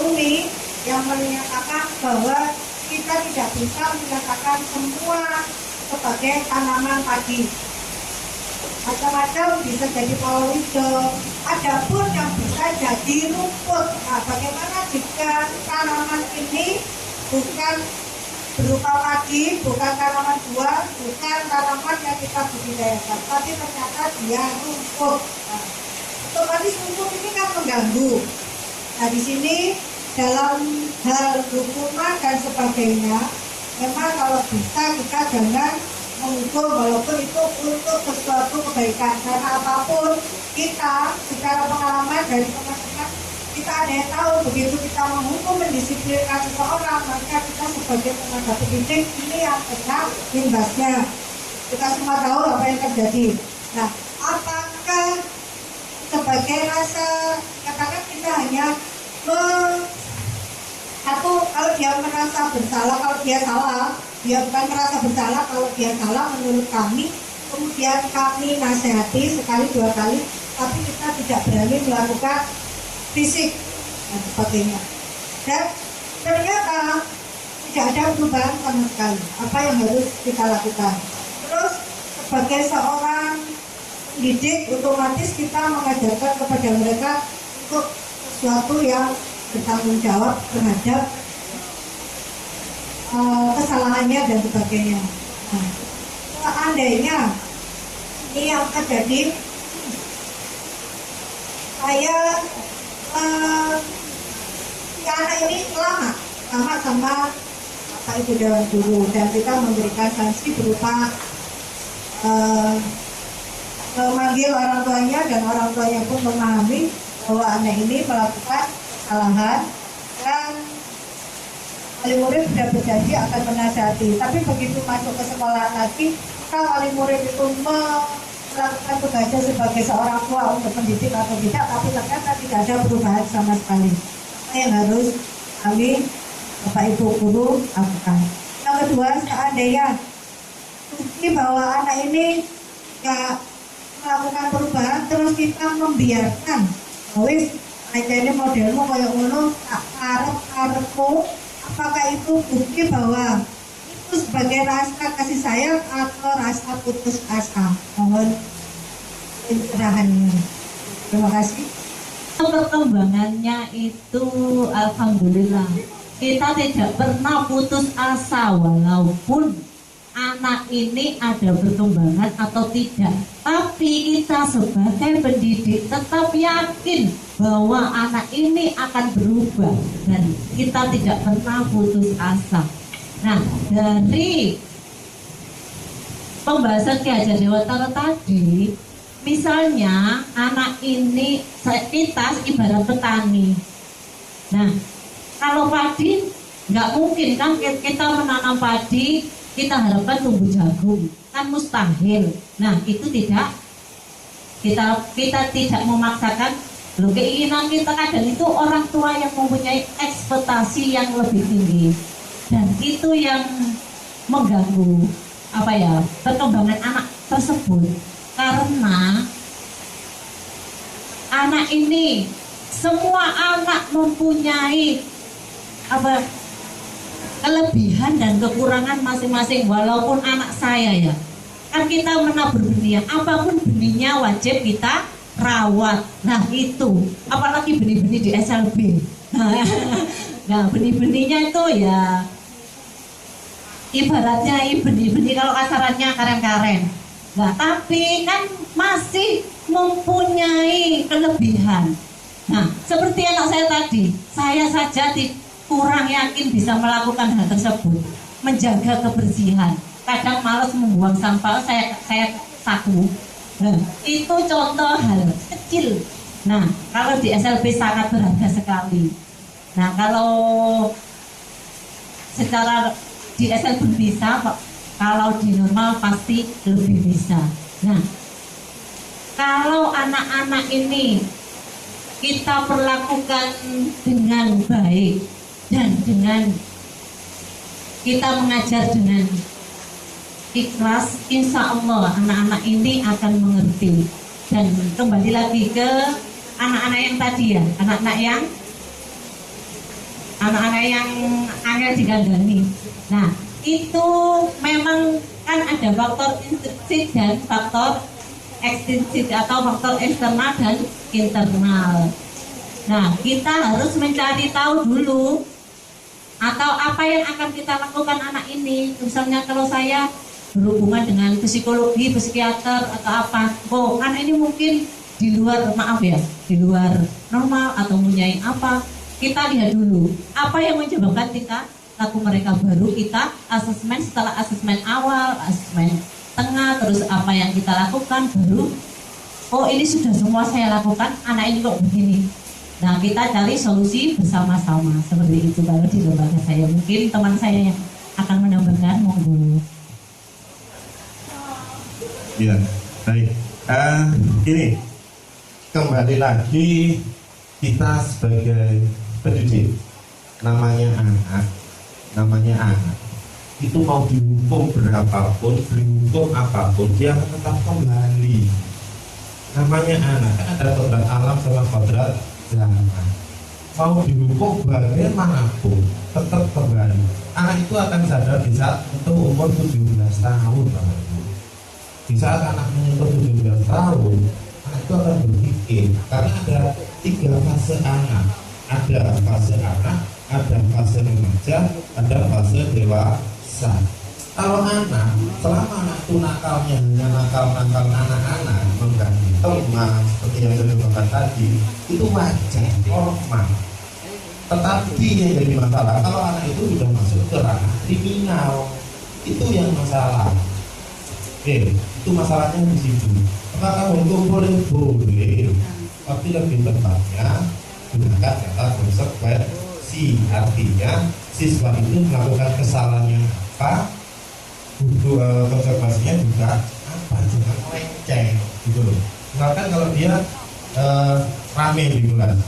Umi yang menyatakan bahwa kita tidak bisa menyatakan semua sebagai tanaman padi. Macam-macam bisa jadi palawija, ada pun yang bisa jadi rumput. Nah, bagaimana jika tanaman ini bukan berupa padi, bukan tanaman buah, bukan tanaman yang kita budidayakan, tapi ternyata dia rumput. Nah, otomatis rumput ini kan mengganggu. Nah, di sini dalam hal hukuman dan sebagainya, memang kalau bisa kita jangan menghukum walaupun itu untuk sesuatu kebaikan. Karena apapun kita secara pengalaman dari teman-teman, kita ada yang tahu begitu kita menghukum mendisiplinkan seseorang, maka kita sebagai tenaga pendidik ini yang kena imbasnya. Kita semua tahu apa yang terjadi. Nah, apakah sebagai rasa, katakan kita hanya kalau dia merasa bersalah, kalau dia salah, dia bukan merasa bersalah, kalau dia salah menurut kami, kemudian kami nasihati sekali 2 kali, tapi kita tidak berani melakukan fisik dan sebagainya. Dan ternyata tidak ada perubahan sama sekali. Apa yang harus kita lakukan? Terus sebagai seorang pendidik, otomatis kita mengajarkan kepada mereka untuk sesuatu yang bertanggung jawab terhadap kesalahannya dan sebagainya. Nah, seandainya ini yang terjadi, saya si anak ini lama sama Bapak Ibu Dewan Guru, dan kita memberikan sanksi berupa memanggil orang tuanya, dan orang tuanya pun memahami bahwa anak ini melakukan kesalahan, dan wali murid sudah berjanji akan menasihati. Tapi begitu masuk ke sekolah lagi, kalau wali murid itu melakukan tugasnya sebagai seorang tua untuk mendidik atau tidak, tapi ternyata tidak ada perubahan sama sekali. Apa yang harus kami Bapak Ibu Guru lakukan? Yang kedua, seandainya bukti bahwa anak ini ya melakukan perubahan, terus kita membiarkan, wis ini modelmu kayak ngono, tak karepku, apakah itu bukti bahwa itu sebagai rasa kasih sayang atau rasa putus asa? Mohon pencerahannya. Terima kasih. Perkembangannya itu alhamdulillah kita tidak pernah putus asa, walaupun anak ini ada perkembangan atau tidak, tapi kita sebagai pendidik tetap yakin bahwa anak ini akan berubah dan kita tidak pernah putus asa. Nah, dari pembahasan Ki Hajar Dewantara tadi, misalnya anak ini kita ibarat petani. Nah, kalau padi nggak mungkin kan kita menanam padi kita harapkan tumbuh jagung, kan mustahil. Nah, itu tidak kita tidak memaksakan. Loh, keinginan kita kadang itu orang tua yang mempunyai ekspektasi yang lebih tinggi, dan itu yang mengganggu perkembangan anak tersebut. Karena anak ini, semua anak mempunyai kelebihan dan kekurangan masing-masing. Walaupun anak saya ya, kan kita menabur benih, apapun benihnya wajib kita rawat. Nah itu, apalagi benih-benih di SLB. Nah benih-benihnya itu ya ibaratnya benih-benih kalau kasarannya karen-karen. Nah tapi kan masih mempunyai kelebihan. Nah seperti anak saya tadi, saya saja kurang yakin bisa melakukan hal tersebut, menjaga kebersihan. Kadang malas membuang sampah, saya saku. Nah, itu contoh hal kecil. Nah, kalau di SLB sangat berharga sekali. Nah, kalau secara di SLB bisa, kalau di normal pasti lebih bisa. Nah, kalau anak-anak ini kita perlakukan dengan baik dan dengan kita mengajar dengan ikhlas, insya Allah anak-anak ini akan mengerti. Dan kembali lagi ke anak-anak yang tadi ya, anak-anak yang angel digandani. Nah itu memang kan ada faktor intrinsik dan faktor ekstrinsik atau faktor eksternal dan internal. Nah kita harus mencari tahu dulu atau apa yang akan kita lakukan anak ini. Misalnya kalau saya berhubungan dengan psikologi, psikiater atau apa, karena ini mungkin di luar normal atau mempunyai apa, kita lihat dulu apa yang menyebabkan tingkah laku mereka, baru kita asesmen. Setelah asesmen awal, asesmen tengah, terus apa yang kita lakukan, baru ini sudah semua saya lakukan, anak ini kok begini. Nah kita cari solusi bersama-sama seperti itu. Kalau di lembaga saya, mungkin teman saya yang akan menambahkan, monggo. Ya, baik. Ini kembali lagi, kita sebagai pendidik, namanya anak itu mau dihukum berapapun, dihukum apapun, dia akan tetap kembali. Namanya anak, kan ada kodrat alam sama kodrat zaman. Mau dihukum bagaimanapun, tetap kembali. Anak itu akan sadar di saat itu umur 17 tahun. Di saat anak menyentuh 17 tahun, anak itu akan berpikir, karena ada 3 fase anak. Ada fase anak, ada fase remaja, ada fase dewasa. Kalau anak, selama anak itu nakalnya hanya nakal anak-anak, mengganggu teman, seperti yang saya bilang tadi, itu wajar, normal. Tetapi yang jadi masalah kalau anak itu sudah masuk ke ranah kriminal, itu yang masalah. Oke, itu masalahnya di situ. Apakah hukum boleh? Tapi lebih tepatnya gunakan kata konsekuensi. Artinya siswa itu melakukan kesalahan yang apa, konsekuensinya juga apa, jangan melenceng gitu loh. Misalkan kalau dia rame di kelas,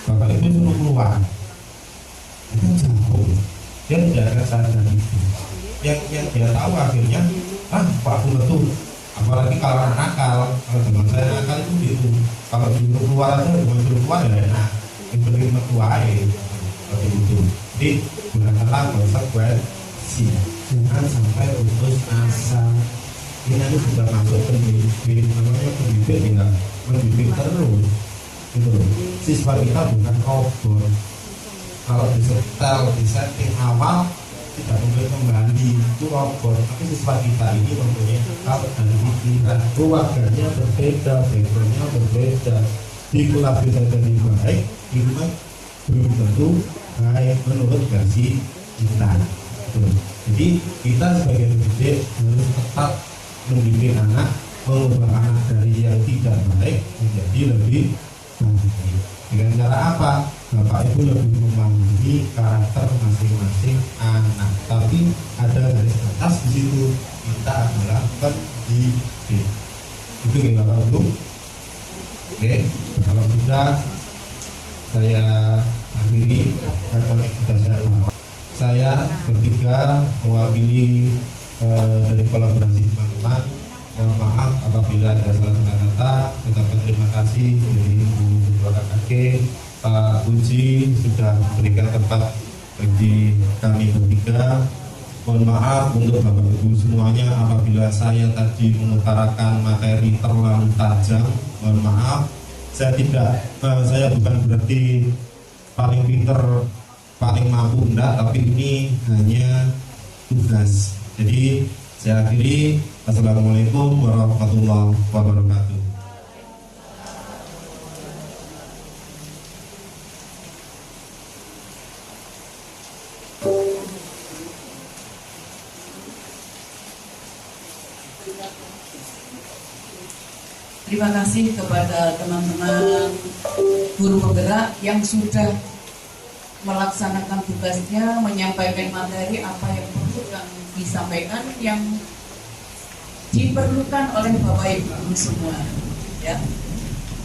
bapak itu suruh keluar, itu jauh, dia tidak ada sadar itu. Yang dia tahu akhirnya, Pak betul. Apalagi kalau nakal, kalau teman saya nakal itu gitu. Kalau disuruh keluar aja, bukan suruh keluar ya enak. Yang penting mertuai, seperti itu. Jadi gunakanlah konsekuensi. Jangan sampai putus asa. Ini nanti sudah masuk pendidik, namanya pendidik tinggal mendidik terus. Gitu loh. Siswa kita bukan robot. Kalau disetel, disetting awal tidak boleh kembali itu robot, tapi siswa kita ini mempunyai akal dan pikiran. Keluarganya berbeda, backgroundnya berbeda. Di kelas bisa jadi baik, di rumah belum tentu baik menurut versi kita. Jadi kita sebagai pendidik harus tetap mendidik anak, mengubah anak dari yang tidak baik menjadi lebih baik. Dengan cara apa? Bapak Ibu lebih memahami karakter masing-masing anak. Tapi ada garis atas di situ, kita adalah pendidik. Itu ya Bapak Ibu. Oke, kalau sudah saya akhiri rekonek kita saya bertiga mewakili dari kolaborasi teman-teman. Mohon maaf apabila ada salah kata. Ucapkan terima kasih dari Ibu Ketua KKG, Pak Uji sudah memberikan tempat bagi kami bertiga. Mohon maaf untuk Bapak Ibu semuanya apabila saya tadi mengutarakan materi terlalu tajam. Mohon maaf. Saya bukan berarti paling pinter, paling mampu, enggak, tapi ini hanya tugas. Jadi saya akhiri. Assalamualaikum warahmatullahi wabarakatuh. Terima kasih kepada teman-teman guru penggerak yang sudah melaksanakan tugasnya, menyampaikan materi apa yang perlu yang disampaikan, yang diperlukan oleh Bapak Ibu semua, ya.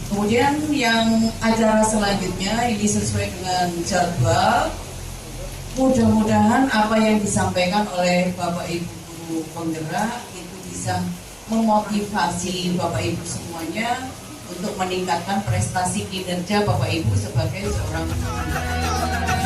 Kemudian yang acara selanjutnya ini sesuai dengan jadwal. Mudah-mudahan apa yang disampaikan oleh Bapak Ibu guru penggerak itu bisa memotivasi Bapak Ibu semuanya untuk meningkatkan prestasi kinerja Bapak Ibu sebagai seorang guru.